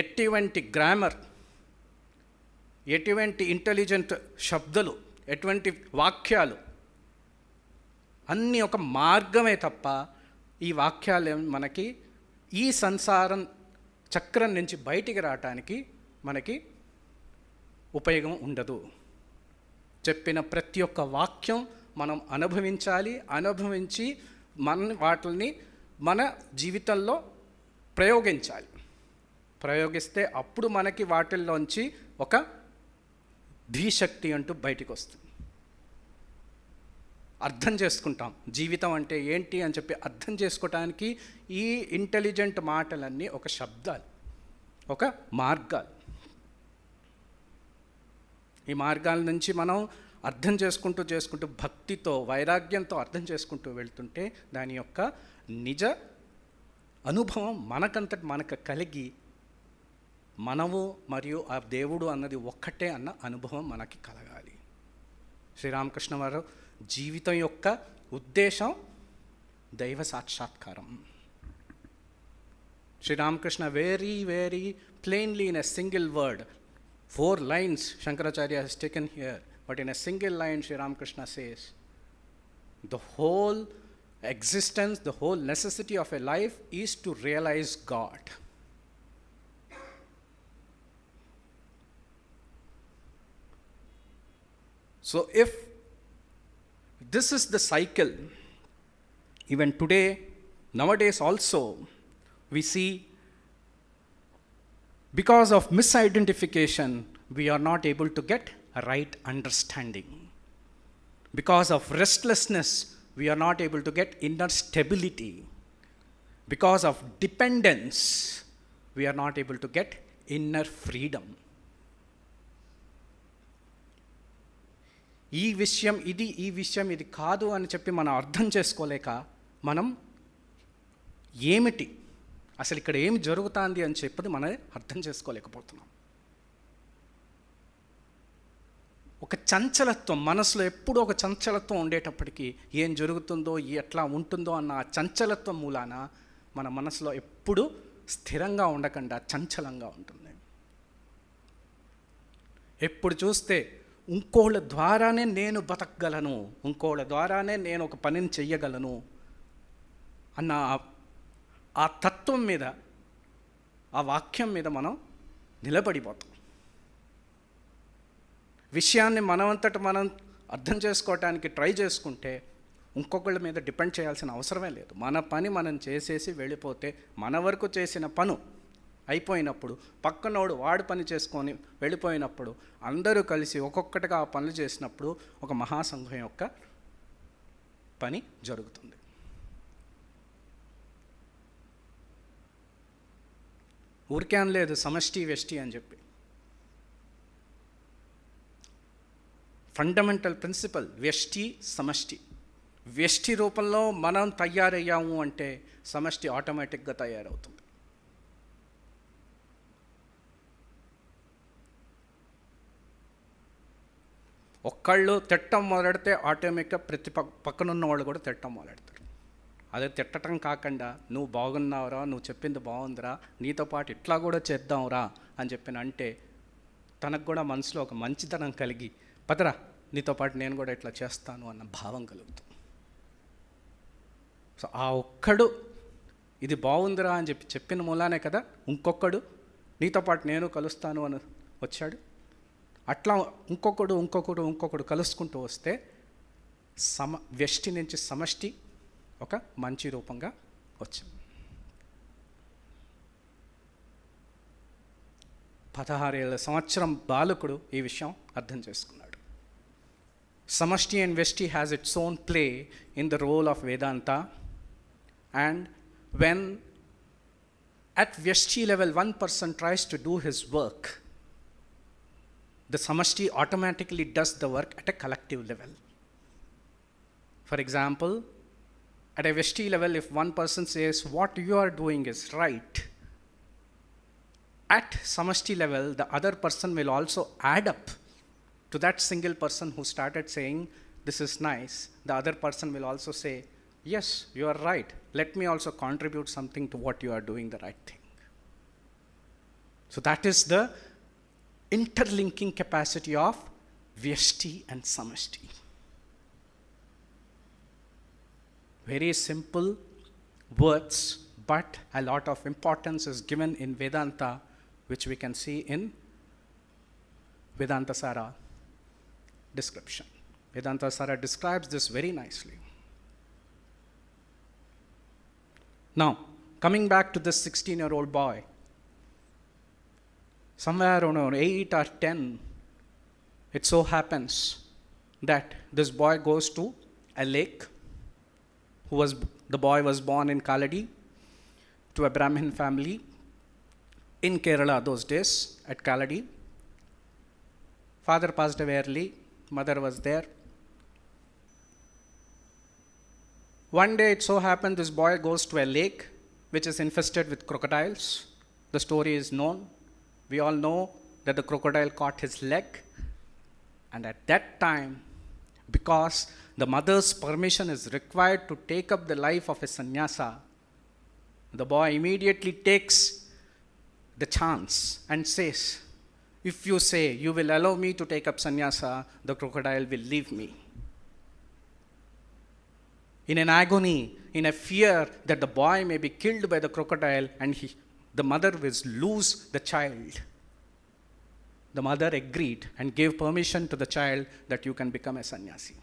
ఎటువంటి గ్రామర్, ఎటువంటి ఇంటెలిజెంట్ శబ్దాలు, ఎటువంటి వాక్యాలు అన్నీ ఒక మార్గమే తప్ప ఈ వాక్యాలు మనకి ఈ సంసారం చక్రం నుంచి బయటికి రావటానికి మనకి ఉపయోగం ఉండదు. చెప్పిన ప్రతి ఒక్క వాక్యం మనం అనుభవించాలి, అనుభవించి వాటిని మన జీవితంలో ప్రయోగించాలి. ప్రయోగిస్తే అప్పుడు మనకి వాటిల్లోంచి ఒక ధీశక్తి అంటూ బయటికి వస్తుంది. అర్థం చేసుకుంటాం జీవితం అంటే ఏంటి అని చెప్పి అర్థం చేసుకోవటానికి ఈ ఇంటెలిజెంట్ మాటలన్నీ ఒక శబ్దాలు, ఒక మార్గాలు. ఈ మార్గాల నుంచి మనం అర్థం చేసుకుంటూ భక్తితో, వైరాగ్యంతో అర్థం చేసుకుంటూ వెళ్తుంటే దాని యొక్క నిజ అనుభవం మనకంతటి మనకు కలిగి మనము మరియు ఆ దేవుడు అన్నది ఒక్కటే అన్న అనుభవం మనకి కలగాలి. శ్రీరామకృష్ణ వారు జీవితం యొక్క ఉద్దేశం దైవ సాక్షాత్కారం. Sri Ramakrishna very very plainly in a single word, 4 lines Sankaracharya has taken here, but in a single line Sri Ramakrishna says, the whole existence, the whole necessity of a life is to realize God. So if this is the cycle, even today nowadays also, we see because of misidentification, we are not able to get a right understanding. Because of restlessness, we are not able to get inner stability. Because of dependence, we are not able to get inner freedom. ఈ విషయం ఇది కాదు అని చెప్పి మనం అర్థం చేసుకోలేక మనం ఏమిటి అసలు ఇక్కడ ఏమి జరుగుతుంది అని చెప్పి మనం అర్థం చేసుకోలేకపోతున్నాం. ఒక చంచలత్వం మనసులో ఎప్పుడూ ఒక చంచలత్వం ఉండేటప్పటికీ ఏం జరుగుతుందో ఎట్లా ఉంటుందో అన్న ఆ చంచలత్వం మూలాన మన మనసులో ఎప్పుడూ స్థిరంగా ఉండకుండా చంచలంగా ఉంటుంది. ఎప్పుడు చూస్తే ఇంకోళ్ళ ద్వారానే నేను బతకగలను, ఇంకోళ్ళ ద్వారానే నేను ఒక పనిని చెయ్యగలను అన్న ఆ తత్వం మీద, ఆ వాక్యం మీద మనం నిలబడిపోతాం. విషయాన్ని మనమంతట మనం అర్థం చేసుకోవటానికి ట్రై చేసుకుంటే ఇంకొకళ్ళ మీద డిపెండ్ చేయాల్సిన అవసరమే లేదు. మన పని మనం చేసేసి వెళ్ళిపోతే మన వరకు చేసిన పను అయిపోయినప్పుడు పక్కనోడు వాడు పని చేసుకొని వెళ్ళిపోయినప్పుడు అందరూ కలిసి ఒక్కొక్కటిగా ఆ పనులు చేసినప్పుడు ఒక మహాసంఘం యొక్క పని జరుగుతుంది. ఊరికే అనలేదు సమష్టి వ్యష్టి అని చెప్పి. ఫండమెంటల్ ప్రిన్సిపల్ వ్యష్టి సమష్టి. వ్యష్టి రూపంలో మనం తయారయ్యాము అంటే సమష్టి ఆటోమేటిక్గా తయారవుతుంది. ఒక్కళ్ళు తిట్టం మొదలెడితే ఆటోమేటిక్గా ప్రతి పక్కనున్న వాళ్ళు కూడా తిట్టం మొదలెడతారు. అదే తిట్టడం కాకుండా నువ్వు బాగున్నావురా, నువ్వు చెప్పింది బాగుందిరా, నీతో పాటు ఇట్లా కూడా చేద్దాంరా అని చెప్పిన అంటే తనకు కూడా మనసులో ఒక మంచితనం కలిగి పదరా నీతో పాటు నేను కూడా ఇట్లా చేస్తాను అన్న భావం కలుగుతుంది. సో ఆ ఒక్కడు ఇది బాగుందిరా అని చెప్పిన మూలానే కదా ఇంకొకడు నీతో పాటు నేను కలుస్తాను అని వచ్చాడు. అట్లా ఇంకొకడు కలుసుకుంటూ వస్తే వ్యష్టి నుంచి సమష్టి ఒక మంచి రూపంగా వచ్చింది. 16 ఏళ్ళ సంవత్సరం బాలకుడు ఈ విషయం అర్థం చేసుకున్నాడు. సమష్టి అండ్ వ్యష్టి has its own play in the role of Vedanta. And when at Vyashti level, one person tries to do his work, the Samashti automatically does the work at a collective level. For example, at a Vyashti level, if one person says what you are doing is right, at Samashti level, the other person will also add up to that single person who started saying this is nice. The other person will also say, yes, you are right. Let me also contribute something to what you are doing the right thing. So that is the interlinking capacity of Vyashti and Samashti. Very simple words, but a lot of importance is given in Vedanta, which we can see in Vedanta Sara description. Vedanta Sara describes this very nicely. Now, coming back to this 16-year-old boy, somewhere around 8 or 10, it so happens that this boy goes to a lake. The boy was born in Kaladi to a Brahmin family in Kerala those days at Kaladi. Father passed away early, mother was there. One day it so happened this boy goes to a lake which is infested with crocodiles. The story is known. We all know that the crocodile caught his leg, and at that time, because the mother's permission is required to take up the life of a sannyasa, the boy immediately takes the chance and says, if you say you will allow me to take up sannyasa, the crocodile will leave me. In an agony, in a fear that the boy may be killed by the crocodile and the mother will lose the child, the mother agreed and gave permission to the child that you can become a sannyasi.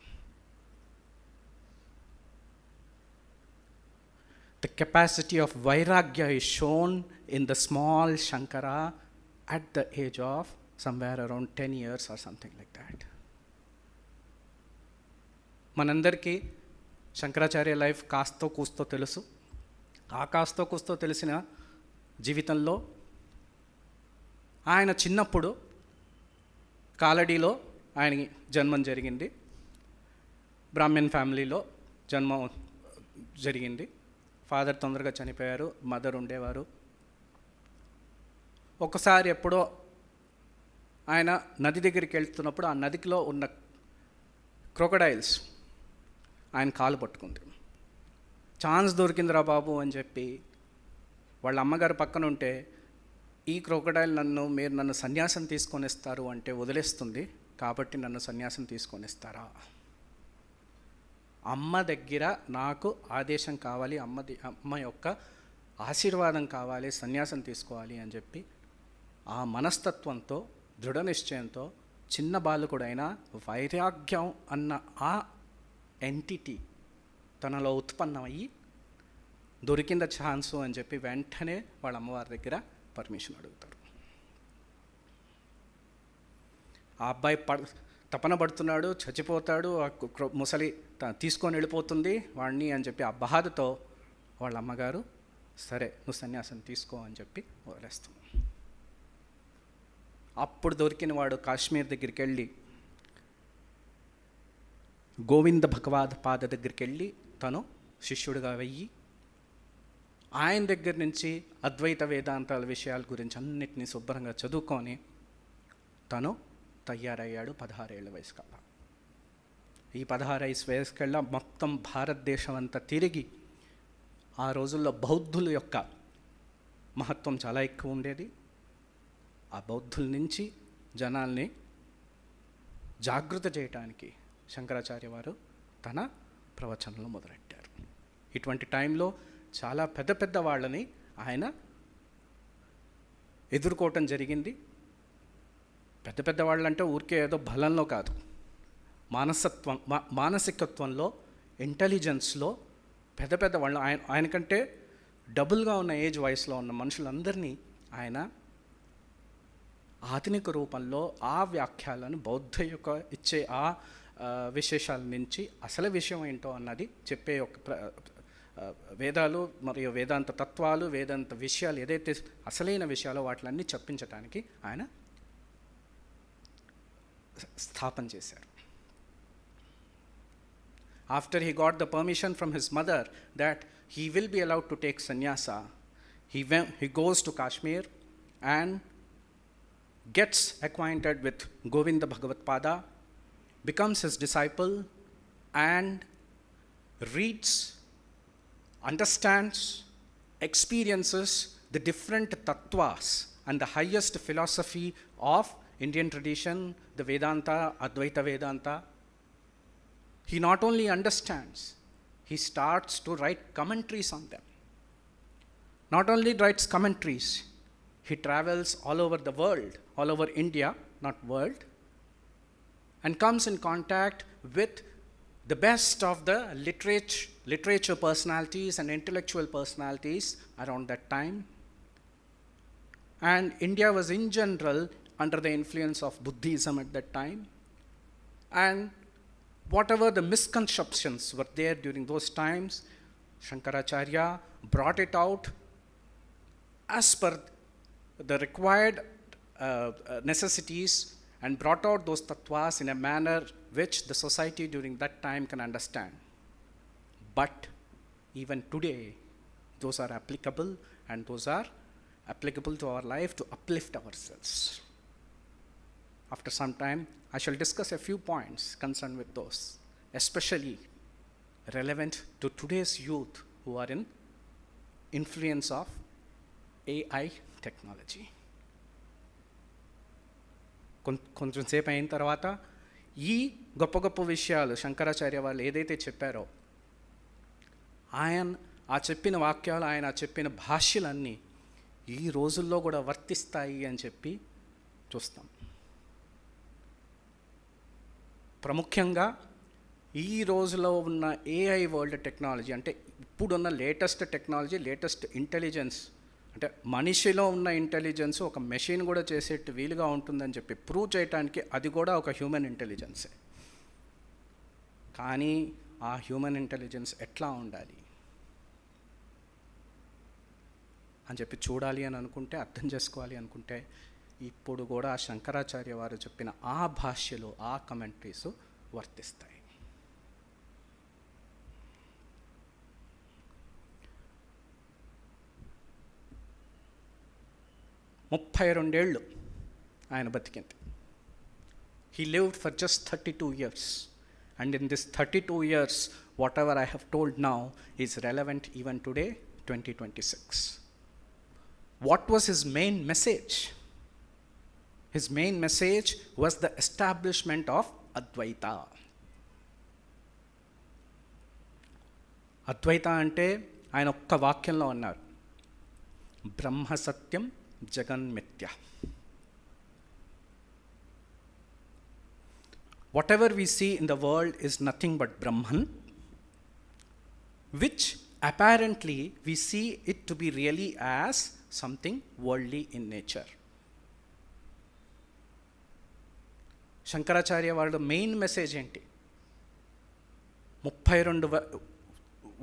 the capacity of vairagya is shown in the small Shankara at the age of somewhere around 10 years or something like that. మనందరికీ Shankaracharya life కాస్తో కూస్తో తెలుసు. ఆ కాస్తో కూస్తో తెలిసిన జీవితంలో ఆయన చిన్నప్పుడు కాలడీలో ఆయనకి జన్మం జరిగింది. బ్రాహ్మణ్ ఫ్యామిలీలో జన్మం జరిగింది. ఫాదర్ తొందరగా చనిపోయారు, మదర్ ఉండేవారు. ఒకసారి ఎప్పుడో ఆయన నది దగ్గరికి వెళ్తున్నప్పుడు ఆ నదిలో ఉన్న క్రొకడైల్స్ ఆయన కాలు పట్టుకుంది. ఛాన్స్ దొరికిందిరా బాబు అని చెప్పి వాళ్ళ అమ్మగారు పక్కన ఉంటే, ఈ క్రొకడైల్ మీరు నన్ను సన్యాసం తీసుకొనిస్తారు అంటే వదిలేస్తుంది, కాబట్టి నన్ను సన్యాసం తీసుకొనిస్తారా? అమ్మ దగ్గర నాకు ఆదేశం కావాలి, అమ్మ యొక్క ఆశీర్వాదం కావాలి, సన్యాసం తీసుకోవాలి అని చెప్పి ఆ మనస్తత్వంతో, దృఢ నిశ్చయంతో చిన్న బాలకుడైన వైరాగ్యం అన్న ఆ ఎంటిటీ తనలో ఉత్పన్నమయ్యి దొరికింద ఛాన్సు అని చెప్పి వెంటనే వాళ్ళ అమ్మవారి దగ్గర పర్మిషన్ అడుగుతారు. ఆ అబ్బాయి తపన పడుతున్నాడు, చచ్చిపోతాడు, ముసలి తీసుకొని వెళ్ళిపోతుంది వాడిని అని చెప్పి ఆ బాధతో వాళ్ళ అమ్మగారు సరే నువ్వు సన్యాసం తీసుకో అని చెప్పి వదిలేస్తుంది. అప్పుడు దొరికిన వాడు కాశ్మీర్ దగ్గరికి వెళ్ళి గోవింద భగవద్ పాద దగ్గరికి వెళ్ళి తను శిష్యుడిగా వెయ్యి ఆయన దగ్గర నుంచి అద్వైత వేదాంతాల విషయాల గురించి అన్నిటినీ శుభ్రంగా చదువుకొని తను తయారయ్యాడు 16 ఏళ్ళ వయసు కల్లా. ఈ 16 వయసు కల్లా మొత్తం భారతదేశం అంతా తిరిగి, ఆ రోజుల్లో బౌద్ధుల యొక్క మహత్వం చాలా ఎక్కువ ఉండేది. ఆ బౌద్ధుల నుంచి జనాల్ని జాగృత చేయటానికి శంకరాచార్య వారు తన ప్రవచనలు మొదలెట్టారు. ఇటువంటి టైంలో చాలా పెద్ద పెద్ద వాళ్ళని ఆయన ఎదుర్కోవటం జరిగింది. పెద్ద పెద్ద వాళ్ళంటే ఊరికే ఏదో బలంలో కాదు, మానసికత్వంలో, ఇంటెలిజెన్స్లో పెద్ద పెద్ద వాళ్ళు. ఆయనకంటే డబుల్గా ఉన్న ఏజ్ వయసులో ఉన్న మనుషులందరినీ ఆయన ఆధునిక రూపంలో ఆ వ్యాఖ్యాలను బౌద్ధ యొక్క ఇచ్చే ఆ విశేషాల నుంచి అసలు విషయం ఏంటో అన్నది చెప్పే ఒక వేదాలు మరియు వేదాంత తత్వాలు, వేదాంత విషయాలు ఏదైతే అసలైన విషయాలో వాటిలన్నీ చెప్పించడానికి ఆయన స్థాపన చేశారు. After he got the permission from his mother that he will be allowed to take sannyasa, he goes to Kashmir and gets acquainted with Govinda Bhagavad Pada, becomes his disciple and reads, understands, experiences the different tattvas and the highest philosophy of Indian tradition, the Vedanta, Advaita Vedanta. He not only understands, he starts to write commentaries on them. Not only writes commentaries, he travels all over the world, all over India, not world, and comes in contact with the best of the literature personalities and intellectual personalities around that time. And India was in general under the influence of Buddhism at that time. And whatever the misconceptions were there during those times, Sankaracharya brought it out as per the required necessities and brought out those tattvas in a manner which the society during that time can understand. But even today, those are applicable, and those are applicable to our life to uplift ourselves. After some time, I shall discuss a few points concerned with those, especially relevant to today's youth who are in influence of AI technology. కొంచెం సేపు అయిన తర్వాత ఈ గొప్ప గొప్ప విషయాలు శంకరాచార్య వాళ్ళు ఏదైతే చెప్పారో, ఆయన ఆ చెప్పిన వాక్యాలు, ఆయన చెప్పిన భాష్యలన్నీ ఈ రోజుల్లో కూడా వర్తిస్తాయి అని చెప్పి చూస్తాం. ప్రముఖ్యంగా ఈ రోజులో ఉన్న ఏఐ వరల్డ్ టెక్నాలజీ, అంటే ఇప్పుడున్న లేటెస్ట్ టెక్నాలజీ, లేటెస్ట్ ఇంటెలిజెన్స్, అంటే మనిషిలో ఉన్న ఇంటెలిజెన్స్ ఒక మెషిన్ కూడా చేసేట్టు వీలుగా ఉంటుందని చెప్పి ప్రూవ్ చేయడానికి అది కూడా ఒక హ్యూమన్ ఇంటెలిజెన్సే. కానీ ఆ హ్యూమన్ ఇంటెలిజెన్స్ ఎట్లా ఉండాలి అని చెప్పి చూడాలి అని అనుకుంటే, అర్థం చేసుకోవాలి అనుకుంటే, ఇప్పుడు కూడా శంకరాచార్య వారు చెప్పిన ఆ భాష్యలు, ఆ కమెంట్రీస్ వర్తిస్తాయి. 32 ఏళ్ళు ఆయన బతికింది. He lived for just 32 years. And in this 32 years, whatever I have told now is relevant even today, 2026. What was his main message? His main message was the establishment of Advaita. అద్వైత అంటే ఆయన ఒక్క వాక్యంలో అన్నారు, బ్రహ్మ సత్యం జగన్మిథ్య. Whatever we see in the world is nothing but Brahman, which apparently we see it to be really as something worldly in nature. Shankaracharya వాళ్ళ main message ఏంటి? 32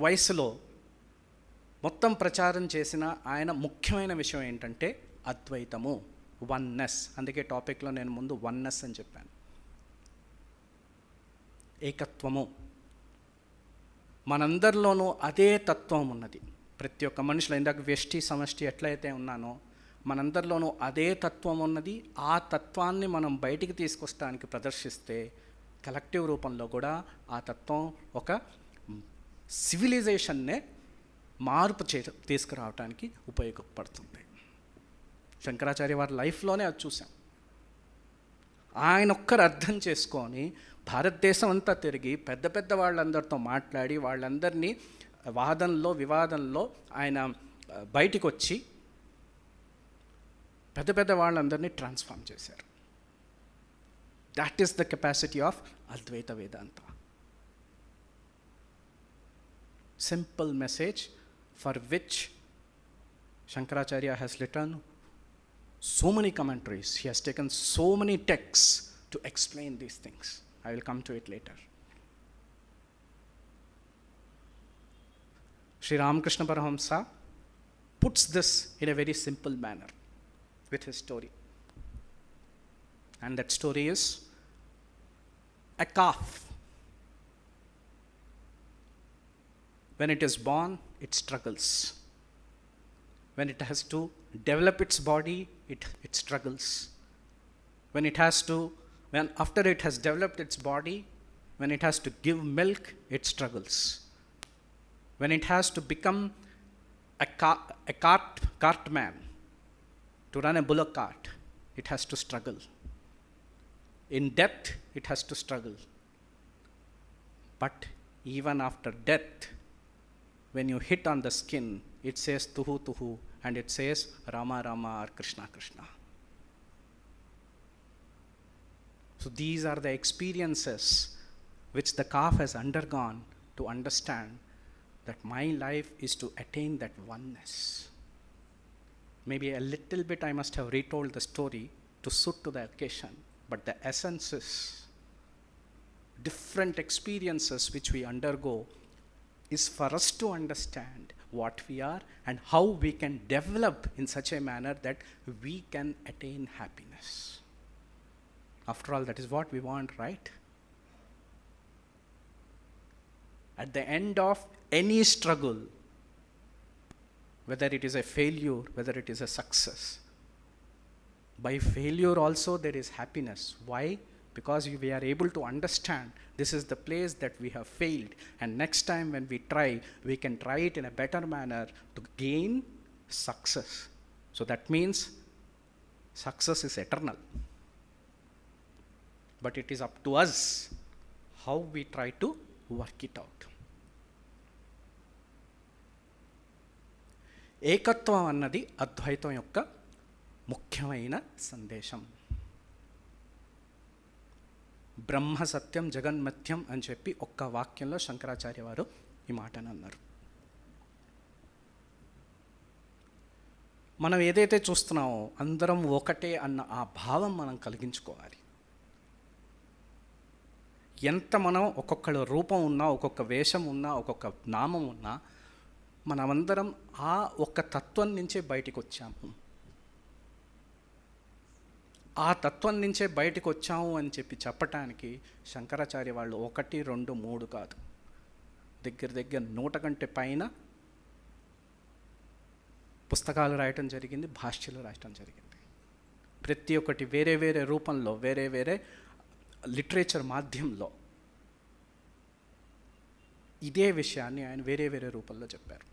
వయసులో మొత్తం ప్రచారం చేసిన ఆయన ముఖ్యమైన విషయం ఏంటంటే అద్వైతము, వన్నెస్. అందుకే టాపిక్లో నేను ముందు వన్నెస్ అని చెప్పాను. ఏకత్వము. మనందరిలోనూ అదే తత్వం ఉన్నది. ప్రతి ఒక్క మనుషులు, ఇందాక వ్యష్టి సమష్టి ఎట్లయితే ఉన్నానో మనందరిలోనూ అదే తత్వం ఉన్నది. ఆ తత్వాన్ని మనం బయటికి తీసుకొస్తానికి ప్రదర్శిస్తే కలెక్టివ్ రూపంలో కూడా ఆ తత్వం ఒక సివిలైజేషన్నే మార్పు తీసుకురావడానికి ఉపయోగపడుతుంది. శంకరాచార్య వారి లైఫ్లోనే అది చూసాం. ఆయన ఒక్కరు అర్థం చేసుకొని భారతదేశం అంతా తిరిగి పెద్ద పెద్ద వాళ్ళందరితో మాట్లాడి వాళ్ళందరినీ వాదనలో వివాదంలో ఆయన బయటికి వచ్చి పెద్ద పెద్ద వాళ్ళందరినీ ట్రాన్స్ఫార్మ్ చేశారు. That is the capacity of Advaita Vedanta. Simple message for which Shankaracharya has written so many commentaries. He has taken so many texts to explain these things. I will come to it later. Sri Ramakrishna Paramahamsa puts this in a very simple manner with his story. And that story is a calf. When it is born, it struggles. When it has to develop its body, it struggles. After it has developed its body, when it has to give milk, it struggles. When it has to become a cartman, to run a bullock cart, it has to struggle. In death, it has to struggle. But even after death, when you hit on the skin, it says tuhu tuhu, and it says Rama Rama or Krishna Krishna. So these are the experiences which the calf has undergone to understand that my life is to attain that oneness. Maybe a little bit I must have retold the story to suit to the occasion, but the essence is different experiences which we undergo is for us to understand what we are and how we can develop in such a manner that we can attain happiness. After all, that is what we want, right? At the end of any struggle, whether it is a failure, whether it is a success, by failure also there is happiness. Why? Because we are able to understand this is the place that we have failed, and next time when we try, we can try it in a better manner to gain success. So that means success is eternal, but it is up to us how we try to work it out. ఏకత్వం అన్నది అద్వైతం యొక్క ముఖ్యమైన సందేశం. బ్రహ్మ సత్యం జగన్మిథ్యం అని చెప్పి ఒక్క వాక్యంలో శంకరాచార్య వారు ఈ మాటను అన్నారు. మనం ఏదైతే చూస్తున్నామో అందరం ఒకటే అన్న ఆ భావం మనం కలిగించుకోవాలి. ఎంత మనం ఒక్కొక్క రూపం ఉన్నా, ఒక్కొక్క వేషం ఉన్నా, ఒక్కొక్క నామం ఉన్నా, మనమందరం ఆ ఒక్క తత్వం నుంచే బయటికి వచ్చాము. ఆ తత్వం నుంచే బయటకు వచ్చాము అని చెప్పి చెప్పటానికి శంకరాచార్య వాళ్ళు 1, 2, 3 కాదు, దగ్గర 100 కంటే పైన పుస్తకాలు రాయటం జరిగింది, భాష్యాలు రాయటం జరిగింది. ప్రతి ఒక్కటి వేరే వేరే రూపంలో, వేరే వేరే లిటరేచర్ మాధ్యమంలో ఇదే విషయాన్ని ఆయన వేరే వేరే రూపంలో చెప్పారు.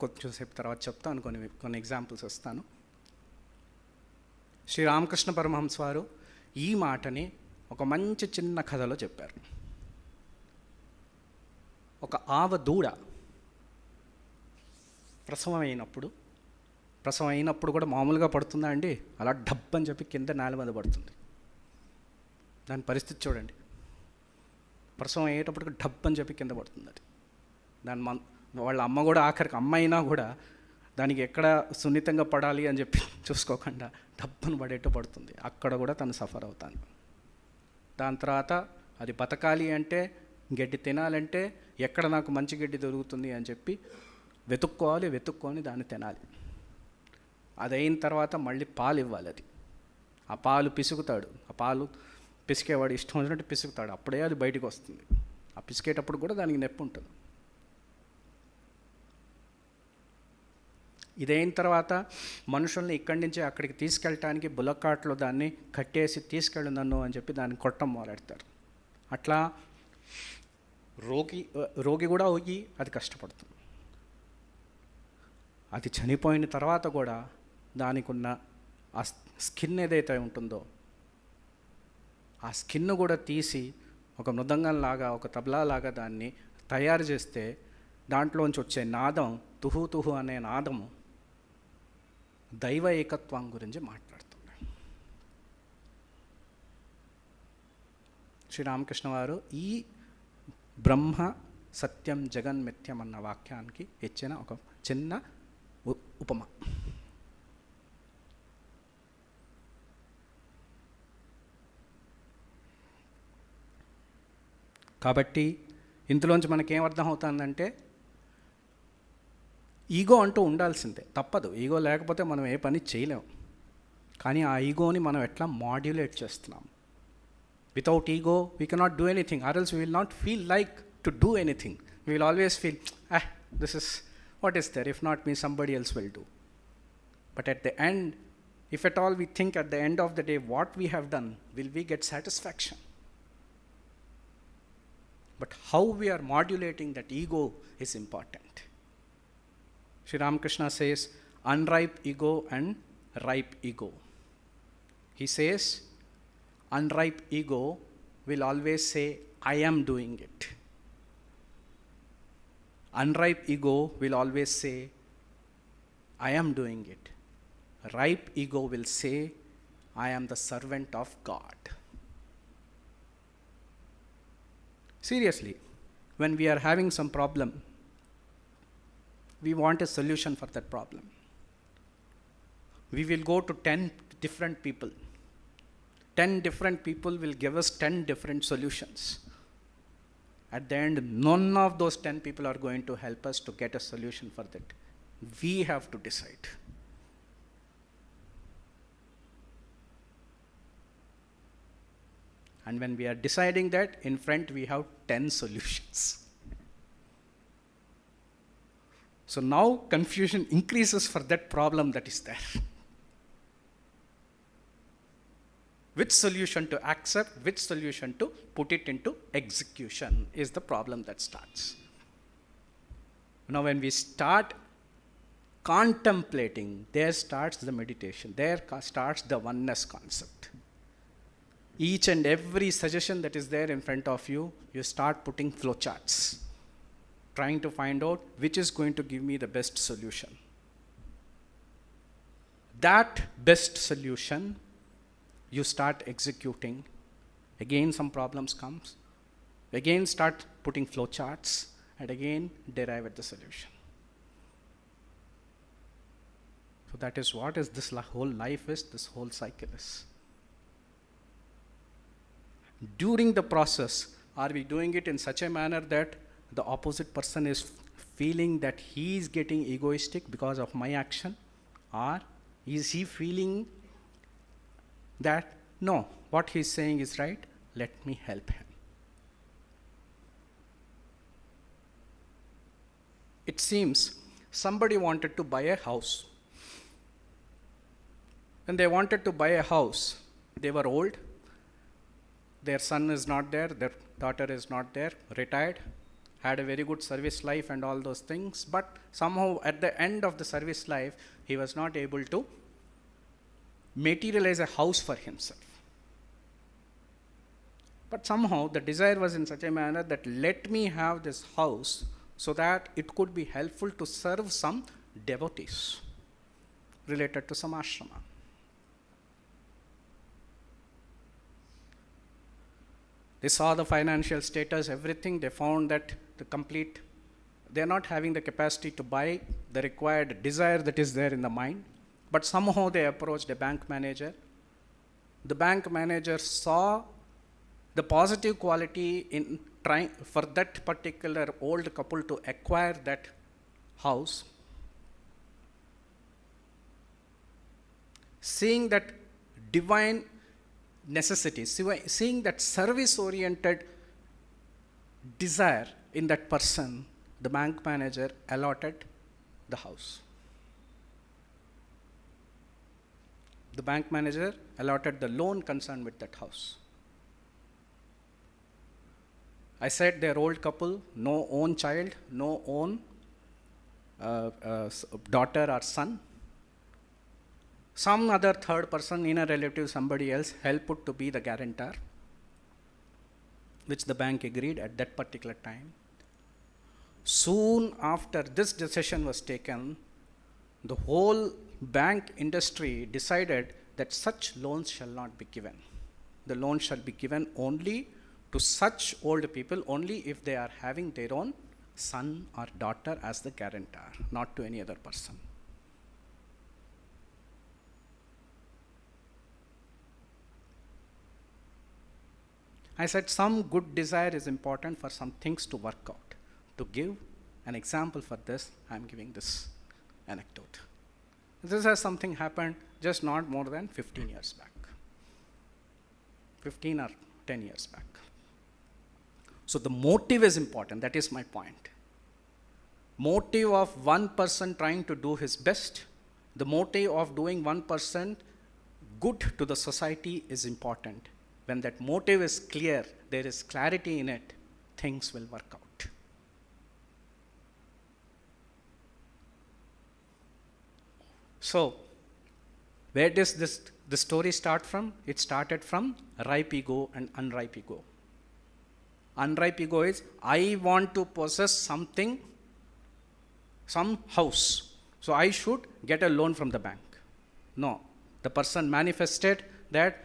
కొంచెంసేపు తర్వాత చెప్తాను, కొన్ని ఎగ్జాంపుల్స్ వస్తాను. శ్రీ రామకృష్ణ పరమహంస వారు ఈ మాటని ఒక మంచి చిన్న కథలో చెప్పారు. ఒక ఆవ దూడ ప్రసవం అయినప్పుడు కూడా మామూలుగా పడుతుందా అండి? అలా డబ్ అని చెప్పి కింద నేల మీద పడుతుంది. దాని పరిస్థితి చూడండి. ప్రసవం అయ్యేటప్పటికి డబ్ అని చెప్పి కింద పడుతుంది. అది వాళ్ళ అమ్మ కూడా ఆఖరికి అమ్మ అయినా కూడా దానికి ఎక్కడ సున్నితంగా పడాలి అని చెప్పి చూసుకోకుండా డబ్బను పడేట్టు పడుతుంది. అక్కడ కూడా తను సఫర్ అవుతాను. దాని తర్వాత అది బతకాలి అంటే, గడ్డి తినాలంటే ఎక్కడ నాకు మంచి గడ్డి దొరుకుతుంది అని చెప్పి వెతుక్కొని దాన్ని తినాలి. అది అయిన తర్వాత మళ్ళీ పాలు ఇవ్వాలి. అది ఆ పాలు పిసుకుతాడు. ఆ పాలు పిసికేవాడు ఇష్టం వచ్చినట్టు పిసుకుతాడు. అప్పుడే అది బయటికి వస్తుంది. ఆ పిసికేటప్పుడు కూడా దానికి నొప్పి ఉంటుంది. ఇదైన తర్వాత మనుషుల్ని ఇక్కడి నుంచి అక్కడికి తీసుకెళ్ళటానికి బుల్లకాట్లో దాన్ని కట్టేసి తీసుకెళ్ళు నన్ను అని చెప్పి దాన్ని కొట్టం మొదలెడతారు. అట్లా రోగి కూడా పోయి అది కష్టపడుతుంది. అది చనిపోయిన తర్వాత కూడా దానికి ఉన్న ఆ స్కిన్ ఏదైతే ఉంటుందో ఆ స్కిన్ కూడా తీసి ఒక మృదంగంలాగా, ఒక తబలాలాగా దాన్ని తయారు చేస్తే దాంట్లోంచి వచ్చే నాదం, తుహు తుహు అనే నాదము దైవ ఏకత్వం గురించి మాట్లాడుతుంది. శ్రీరామకృష్ణ వారు ఈ బ్రహ్మ సత్యం జగన్మిథ్యం అన్న వాక్యానికి ఇచ్చిన ఒక చిన్న ఉపమ. కాబట్టి ఇందులోంచి మనకేం అర్థం అవుతుందంటే, ఈగో అంటూ ఉండాల్సిందే, తప్పదు. ఈగో లేకపోతే మనం ఏ పని చేయలేము. కానీ ఆ ఈగోని మనం ఎట్లా మాడ్యులేట్ చేస్తున్నాం. Without ego we cannot do anything, or else we will not feel like to do anything. We will always feel this is what is there, if not me somebody else will do. But at the end, if at all we think at the end of the day what we have done, will we get satisfaction? But how we are modulating that ego is important. Sri Ramakrishna says, unripe ego and ripe ego. He says, unripe ego will always say, I am doing it. Unripe ego will always say, I am doing it. Ripe ego will say, I am the servant of God. Seriously, when we are having some problem, we want a solution for that problem. We will go to 10 different people. 10 different people will give us 10 different solutions. At the end, none of those 10 people are going to help us to get a solution for that. We have to decide. And when we are deciding that, in front we have 10 solutions. So now confusion increases for that problem that is there. Which solution to accept, which solution to put it into execution is the problem that starts. Now when we start contemplating, there starts the meditation, there starts the oneness concept. Each and every suggestion that is there in front of you, you start putting flowcharts, trying to find out which is going to give me the best solution. That best solution you start executing. Again, some problems comes. Again, start putting flow charts, and again, derive at the solution. So that is what is this whole life is, this whole cycle is. During the process, are we doing it in such a manner that the opposite person is feeling that he is getting egoistic because of my action? Or is he feeling that, no, what he's saying is right, let me help him? It seems somebody wanted to buy a house. When they wanted to buy a house, they were old. Their son is not there, their daughter is not there, retired, had a very good service life and all those things, but somehow at the end of the service life, he was not able to materialize a house for himself. But somehow the desire was in such a manner that let me have this house so that it could be helpful to serve some devotees related to some ashrama. They saw the financial status, everything. They found that they are not having the capacity to buy the required desire that is there in the mind. But somehow they approached a bank manager. The bank manager saw the positive quality in trying for that particular old couple to acquire that house. Seeing that divine necessity, seeing that service-oriented desire in that person, the bank manager allotted the house. The bank manager allotted the loan concerned with that house. I said they're old couple, no own child, no own daughter or son. Some other third person, inner relative, somebody else, helped to be the guarantor, which the bank agreed at that particular time. Soon after this decision was taken, the whole bank industry decided that such loans shall not be given. The loan shall be given only to such old people, only if they are having their own son or daughter as the guarantor, not to any other person. I said some good desire is important for some things to work out. To give an example for this, I am giving this anecdote. This has something happened just not more than 15 years back. 15 or 10 years back. So the motive is important, that is my point. Motive of one person trying to do his best, the motive of doing 1% good to the society is important. When that motive is clear, there is clarity in it, things will work out. So, where does the story start from? It started from ripe ego and unripe ego. Unripe ego is, I want to possess something, some house, so I should get a loan from the bank. No, the person manifested that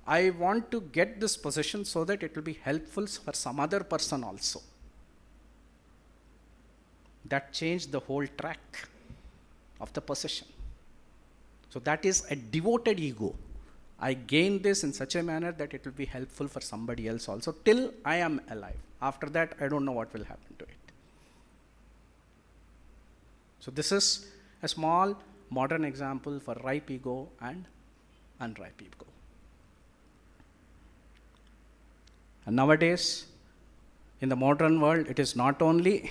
I want to get this possession so that it will be helpful for some other person also. That changed the whole track of the possession. So that is a devoted ego. I gain this in such a manner that it will be helpful for somebody else also till I am alive. After that, I don't know what will happen to it. So this is a small modern example for ripe ego and unripe ego. And nowadays, in the modern world, it is not only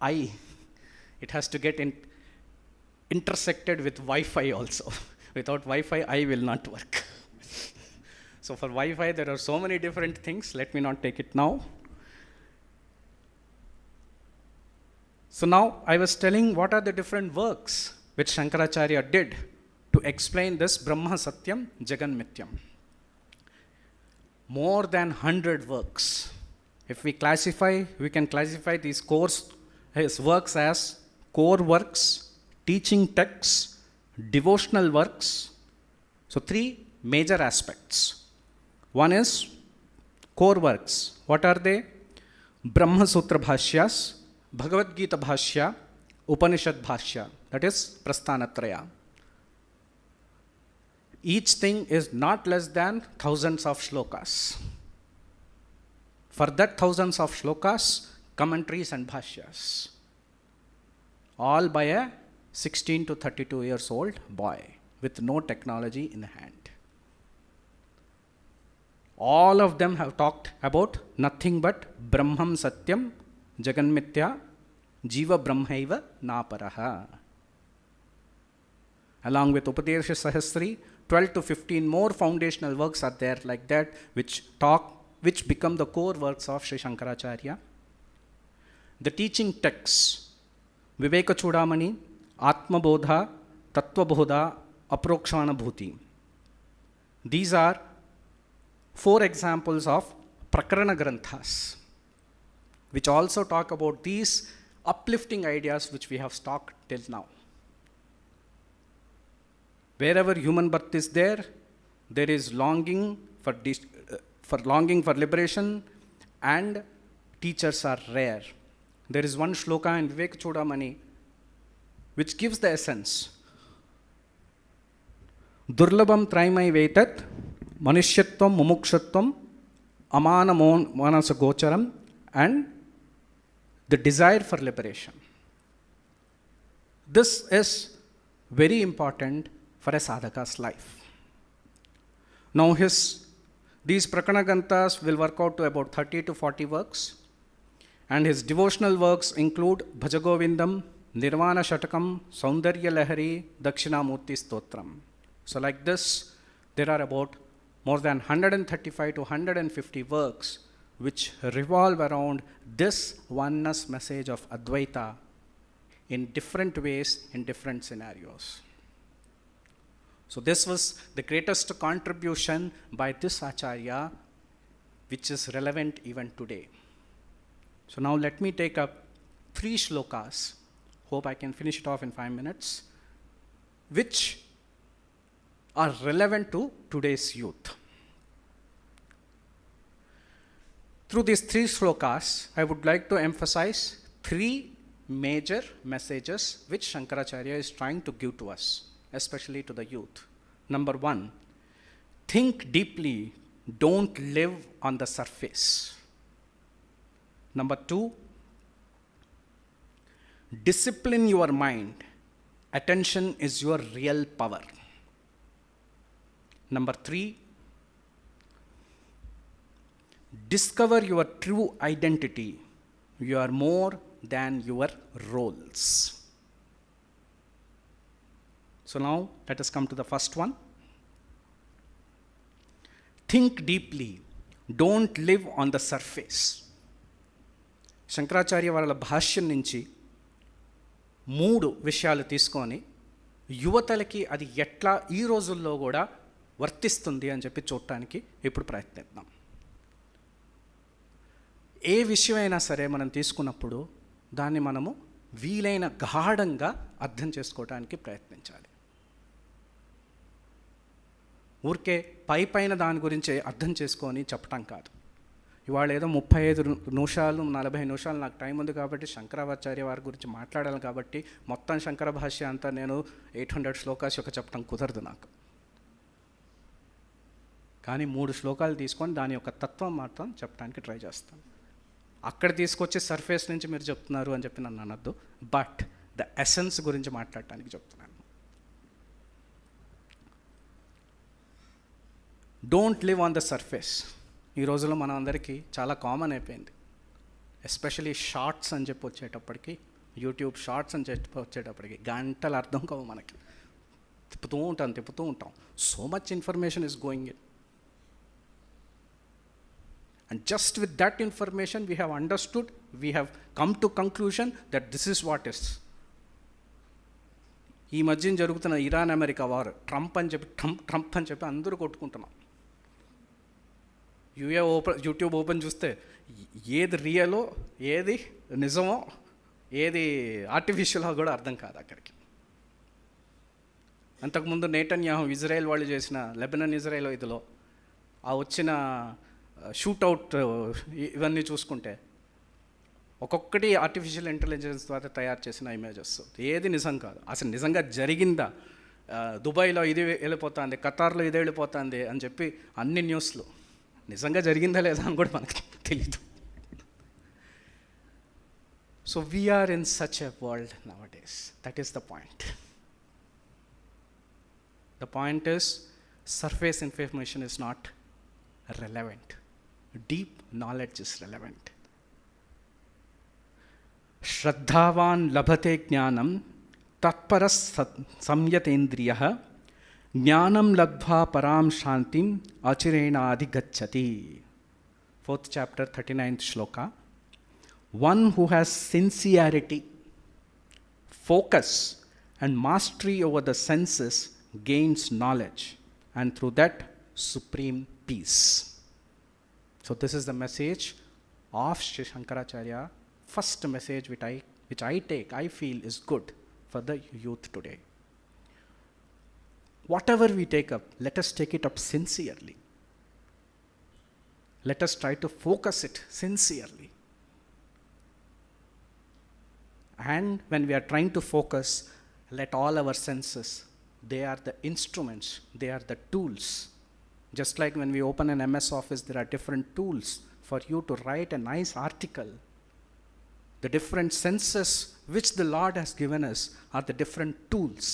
I, it has to get intersected with Wi-Fi also. Without Wi-Fi, I will not work. So for Wi-Fi, there are so many different things. Let me not take it now. So now I was telling what are the different works which Sankaracharya did to explain this Brahma Satyam Jagan Mityam. More than 100 works. If we classify, we can classify these his works as core works, teaching texts, devotional works. So 3 major aspects. One is core works. What are they? Brahma Sutra Bhashyas, Bhagavad Gita Bhashya, Upanishad Bhashya, that is Prasthanatraya. Each thing is not less than thousands of shlokas. For that thousands of shlokas, commentaries and bhashyas, all by a 16 to 32 years old boy with no technology in hand. All of them have talked about nothing but Brahmam Satyam Jaganmithya Jiva Brahmaiva Naparaha. Along with Upadesha Sahasri, 12 to 15 more foundational works are there like that, which become the core works of Sri Sankaracharya. The teaching texts, Viveka Chudamani, Atma Bodha, Tattva Bodha, Aprokshana Bhuti. These are 4 examples of Prakarana Granthas, which also talk about these uplifting ideas which we have talked till now. Wherever human birth is there is longing for liberation, and teachers are rare. There is one shloka in Viveka Chudamani which gives the essence. Durlabam traimai vetat manishyatvam mumukshatvam amana manasa gocharam, and the desire for liberation. This is very important for a sadhaka's life. Now these Prakarana Granthas will work out to about 30 to 40 works, and his devotional works include Bhajagovindam, Nirvana Shatakam, Saundarya Lahari, Dakshinamurti Stotram. So like this, there are about more than 135 to 150 works which revolve around this oneness message of Advaita in different ways, in different scenarios. So this was the greatest contribution by this Acharya, which is relevant even today. So now let me take up 3 shlokas. Hope I can finish it off in 5 minutes, which are relevant to today's youth. Through these 3 shlokas, I would like to emphasize 3 major messages which Sankaracharya is trying to give to us, especially to the youth. Number 1, think deeply, don't live on the surface. Number 2, discipline your mind. Attention is your real power. Number 3, discover your true identity. You are more than your roles. So now let us come to the first one. Think deeply. Don't live on the surface. Shankaracharya వాళ్ళ భాష్యం నుంచి 3 విషయాలు తీసుకొని యువతలకి అది ఎట్లా ఈ రోజుల్లో కూడా వర్తిస్తుంది అని చెప్పి చూడటానికి ఇప్పుడు ప్రయత్నిద్దాం. ఏ విషయమైనా సరే మనం తీసుకున్నప్పుడు దాన్ని మనము వీలైన గాఢంగా అర్థం చేసుకోవడానికి ప్రయత్నించాలి. ఊరికే పైన దాని గురించి అర్థం చేసుకొని చెప్పటం కాదు. ఇవాళ ఏదో 35 నిమిషాలు 40 నిమిషాలు నాకు టైం ఉంది కాబట్టి శంకరాచార్య వారి గురించి మాట్లాడాలి కాబట్టి మొత్తం శంకర భాష్య అంతా నేను 800 శ్లోకాస్ యొక్క చెప్పడం కుదరదు నాకు. కానీ 3 శ్లోకాలు తీసుకొని దాని యొక్క తత్వం మాత్రం చెప్పడానికి ట్రై చేస్తాను. అక్కడ తీసుకొచ్చి సర్ఫేస్ నుంచి మీరు చెప్తున్నారు అని చెప్పి నన్ను అనొద్దు, బట్ ద ఎసెన్స్ గురించి మాట్లాడటానికి చెప్తున్నాను. Don't live on the surface. ఈ రోజుల్లో మన అందరికీ చాలా కామన్ అయిపోయింది. ఎస్పెషలీ షార్ట్స్ అని చెప్పి వచ్చేటప్పటికి, యూట్యూబ్ షార్ట్స్ అని చెప్పి వచ్చేటప్పటికి గంటలు అర్థం కావు మనకి. తిప్పుతూ ఉంటాం. So much information is going in. And just with that information we have understood, we have come to conclusion that this is what is. ఈ మధ్యన జరుగుతున్న ఇరాన్ అమెరికా వార్, ట్రంప్ అని చెప్పి అందరూ కొట్టుకుంటున్నాం. యూట్యూబ్ ఓపెన్ చూస్తే ఏది రియలో, ఏది నిజమో, ఏది ఆర్టిఫిషియలో కూడా అర్థం కాదు అక్కడికి. అంతకుముందు నేతన్యాహు ఇజ్రాయెల్ వాళ్ళు చేసిన లెబనాన్ ఇజ్రాయెల్ ఇదిలో ఆ వచ్చిన షూట్అవుట్ ఇవన్నీ చూసుకుంటే ఒక్కొక్కటి ఆర్టిఫిషియల్ ఇంటెలిజెన్స్ ద్వారా తయారు చేసిన ఇమేజెస్, ఏది నిజం కాదు. అసలు నిజంగా జరిగిందా, దుబాయ్లో ఇది వెళ్ళిపోతుంది, ఖతార్లో ఇది వెళ్ళిపోతుంది అని చెప్పి అన్ని న్యూస్లు, నిజంగా జరిగిందా లేదా అని కూడా మనకు తెలీదు. So we are in such a world nowadays. That is the point. The point is, surface information is not relevant. Deep knowledge is relevant. Shraddhavan labhate jnanam tatparas samyatendriyah jnanam labdhva param shantim achirena adhigacchati. 4th chapter, 39th shloka. One who has sincerity, focus and mastery over the senses gains knowledge, and through that supreme peace. So this is the message of Sri Sankaracharya. First message which I feel is good for the youth today. Whatever we take up, let us take it up sincerely. Let us try to focus it sincerely. And when we are trying to focus, let all our senses, they are the instruments, they are the tools. Just like when we open an MS Office, there are different tools for you to write a nice article. The different senses which the Lord has given us are the different tools.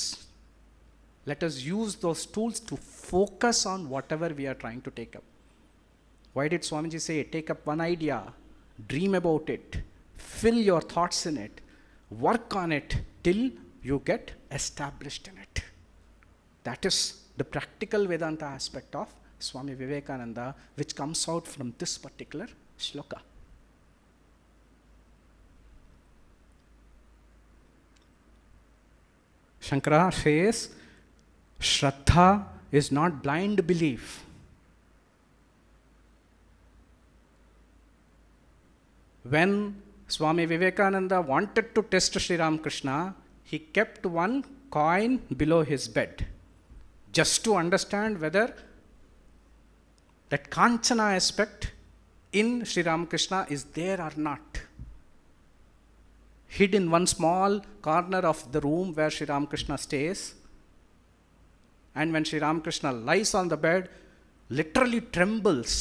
Let us use those tools to focus on whatever we are trying to take up. Why did Swamiji say, take up one idea, dream about it, fill your thoughts in it, work on it till you get established in it. That is the practical Vedanta aspect of Swami Vivekananda, which comes out from this particular shloka. Shankara says, Shraddha is not blind belief. When Swami Vivekananda wanted to test Sri Ramakrishna, he kept one coin below his bed, just to understand whether that Kanchana aspect in Sri Ramakrishna is there or not. Hid in one small corner of the room where Sri Ramakrishna stays, and when Sri Ramakrishna lies on the bed, literally trembles.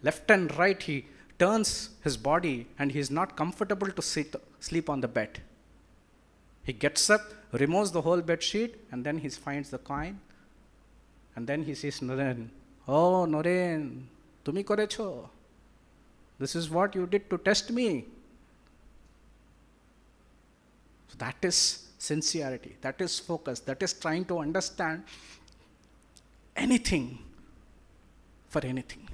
Left and right, he turns his body and he is not comfortable to sleep on the bed. He gets up, removes the whole bed sheet, and then he finds the coin. And then he says, Noren, oh Noren, tumi korecho. This is what you did to test me. So that is sincerity, that is focus, that is trying to understand anything for anything.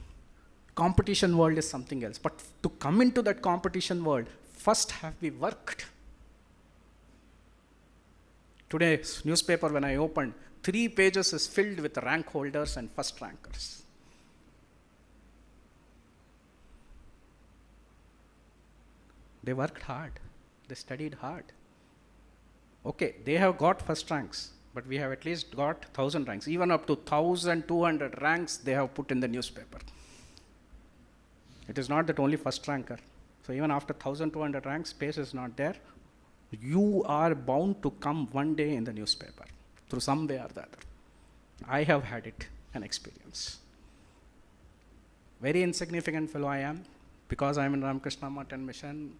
Competition world is something else. But to come into that competition world, first have we worked. Today's newspaper, when I opened, 3 pages is filled with rank holders and first rankers. They worked hard. They studied hard. Okay, they have got first ranks, but we have at least got 1,000 ranks. Even up to 1,200 ranks they have put in the newspaper. It is not that only first ranker. So even after 1,200 ranks, space is not there. You are bound to come one day in the newspaper, through some way or the other. I have had it, an experience. Very insignificant fellow I am, because I am in Ramakrishna Math and Mission.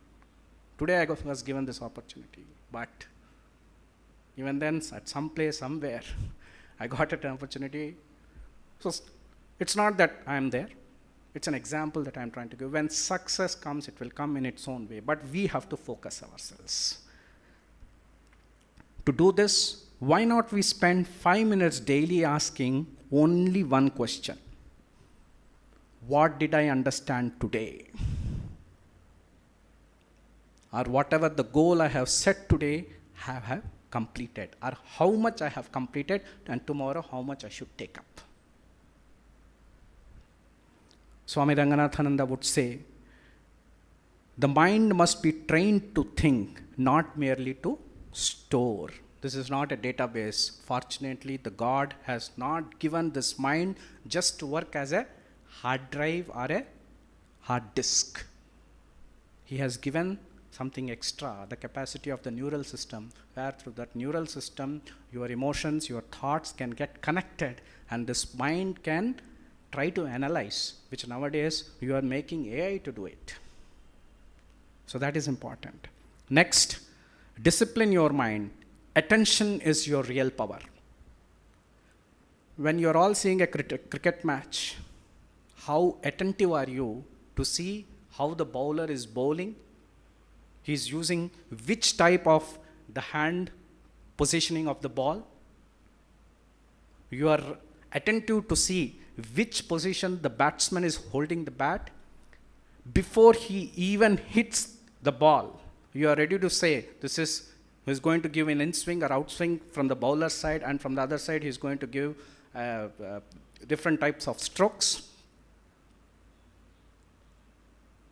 Today I was given this opportunity, but even then, at some place, somewhere, I got an opportunity. So it's not that I am there. It's an example that I'm trying to give. When success comes, it will come in its own way, but we have to focus ourselves. To do this, why not we spend 5 minutes daily asking only one question? What did I understand today? Or whatever the goal I have set today, have I completed? Or how much I have completed, and tomorrow how much I should take up? Swami Ranganathananda would say, the mind must be trained to think, not merely to store. This is not a database. Fortunately, the God has not given this mind just to work as a hard drive or a hard disk. He has given something extra, the capacity of the neural system, where through that neural system, your emotions, your thoughts can get connected, and this mind can try to analyze, which nowadays you are making AI to do it. So that is important. Next, discipline your mind. Attention is your real power. When you're all seeing a cricket match, how attentive are you to see how the bowler is bowling? He's using which type of the hand positioning of the ball? You are attentive to see which position the batsman is holding the bat. Before he even hits the ball, you are ready to say, this is he's going to give an in-swing or outswing from the bowler's side, and from the other side he's going to give different types of strokes.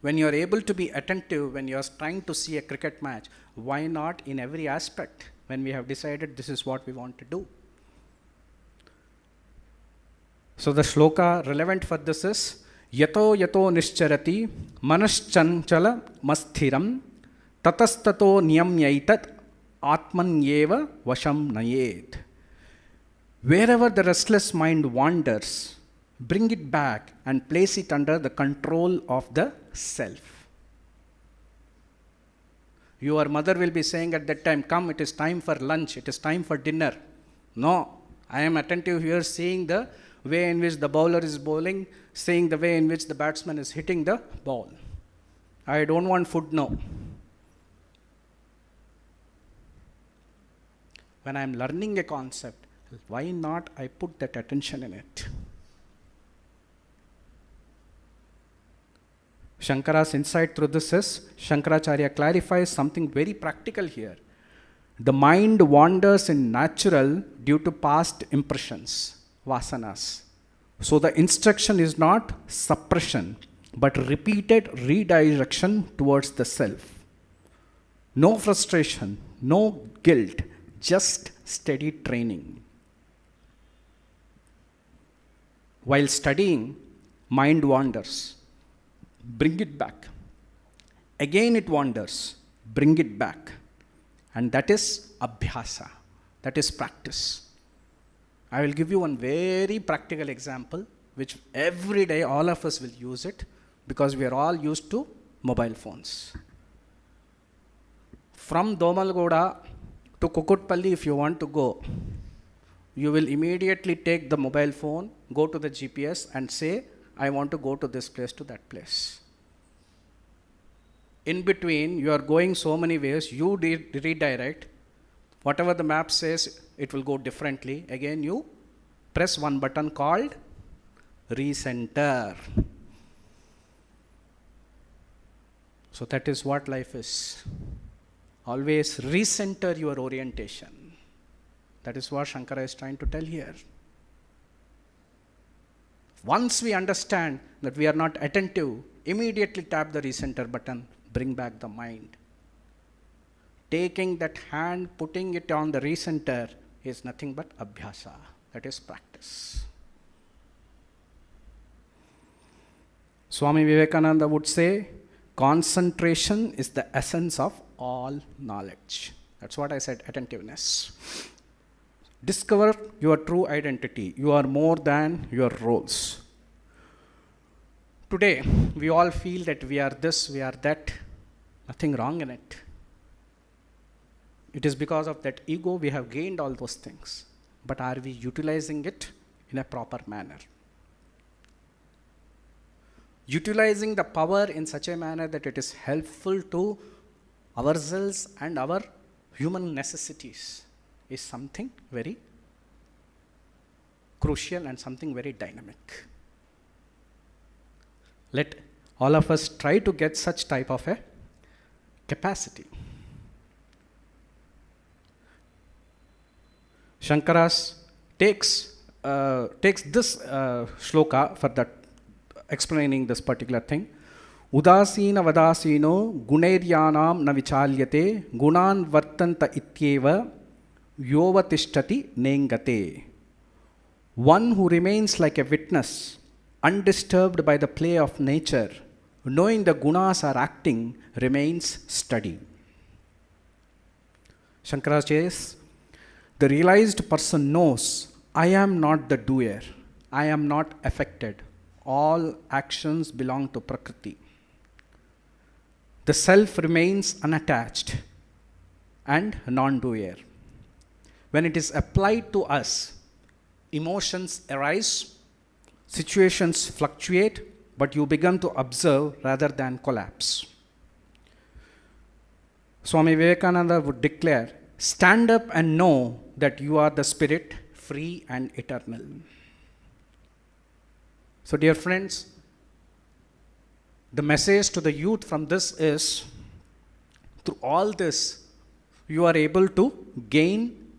When you are able to be attentive, when you are trying to see a cricket match, why not in every aspect when we have decided this is what we want to do? So the shloka relevant for this is Yato yato nischarati manaschanchalam masthiram tatastato niyamyaitat atmanyeva vasham nayet. Wherever the restless mind wanders, bring it back and place it under the control of the self. Your mother will be saying at that time, come, it is time for lunch, it is time for dinner. No, I am attentive here, seeing the way in which the bowler is bowling, seeing the way in which the batsman is hitting the ball. I don't want food now. When I am learning a concept, why not I put that attention in it? Shankara's insight through this is, Sankaracharya clarifies something very practical here. The mind wanders in natural due to past impressions, vasanas. So the instruction is not suppression, but repeated redirection towards the self. No frustration, no guilt, just steady training. While studying, mind wanders. Bring it back. Again it wanders. Bring it back. And that is abhyasa. That is practice. I will give you one very practical example, which every day all of us will use it, because we are all used to mobile phones. From Domalgoda to Kukutpalli, if you want to go, you will immediately take the mobile phone, go to the GPS and say, I want to go to this place, to that place. In between, you are going so many ways, you redirect. Whatever the map says, it will go differently. Again, you press one button called recenter. So that is what life is. Always recenter your orientation. That is what Shankara is trying to tell here. Once we understand that we are not attentive, immediately tap the recenter button, bring back the mind. Taking that hand, putting it on the recenter is nothing but abhyasa. That is practice. Swami Vivekananda would say, concentration is the essence of all knowledge. That's what I said, attentiveness. Discover your true identity. You are more than your roles. Today, we all feel that we are this, we are that. Nothing wrong in it. It is because of that ego we have gained all those things. But are we utilizing it in a proper manner? Utilizing the power in such a manner that it is helpful to ourselves and our human necessities is something very crucial and something very dynamic. Let all of us try to get such type of a capacity. Shankara takes this shloka for that, explaining this particular thing. Udasina vadasino gunairyanam na vichalyate gunan vartanta ityeva yovatishtati nengate. One who remains like a witness, undisturbed by the play of nature, knowing the gunas are acting, remains steady. Shankaracharya says, the realized person knows, I am not the doer, I am not affected. All actions belong to Prakriti. The self remains unattached and non-doer. When it is applied to us, emotions arise, situations fluctuate, but you begin to observe rather than collapse. Swami Vivekananda would declare, stand up and know that you are the spirit, free and eternal. So dear friends, the message to the youth from this is, through all this, you are able to gain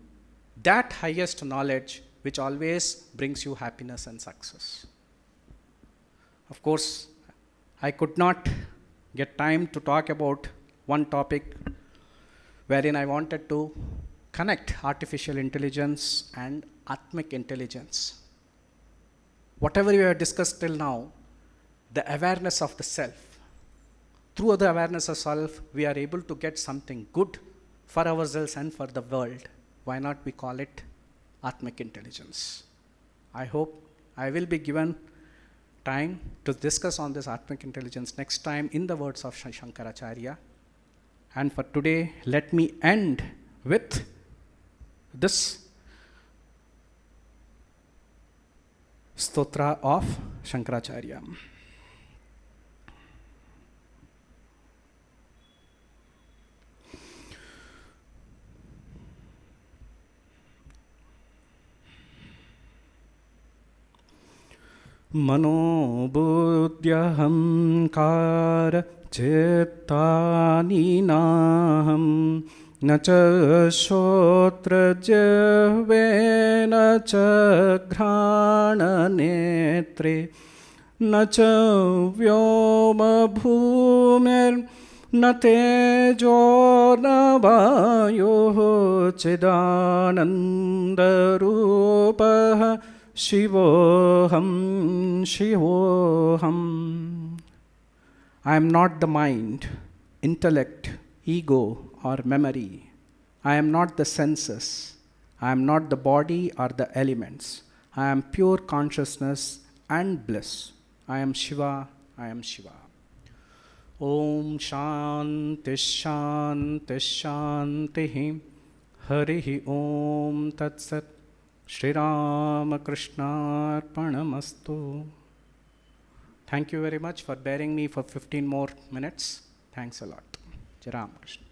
that highest knowledge which always brings you happiness and success. Of course, I could not get time to talk about one topic wherein I wanted to connect artificial intelligence and Atmic intelligence. Whatever we have discussed till now, the awareness of the self. Through the awareness of self, we are able to get something good for ourselves and for the world. Why not we call it Atmic intelligence? I hope I will be given time to discuss on this Atmic intelligence next time in the words of Sankaracharya. And for today, let me end with this stotra of Sankaracharya. मनोबुद्ध्यहंकार चित्तानि नाहं न च श्रोत्रजिह्वे न च घ्राणनेत्रे न च व्योमभूमिर्न तेजो न वायुः चिदानन्दरूपः Shivoham, Shivoham. I am not the mind, intellect, ego, or memory. I am not the senses. I am not the body or the elements. I am pure consciousness and bliss. I am Shiva, I am Shiva. Om Shanti Shanti Shanti Harihi Om Tat Sat. Shri Ramakrishna Arpanamastu. Thank you very much for bearing me for 15 more minutes. Thanks a lot. Jai Ramakrishna.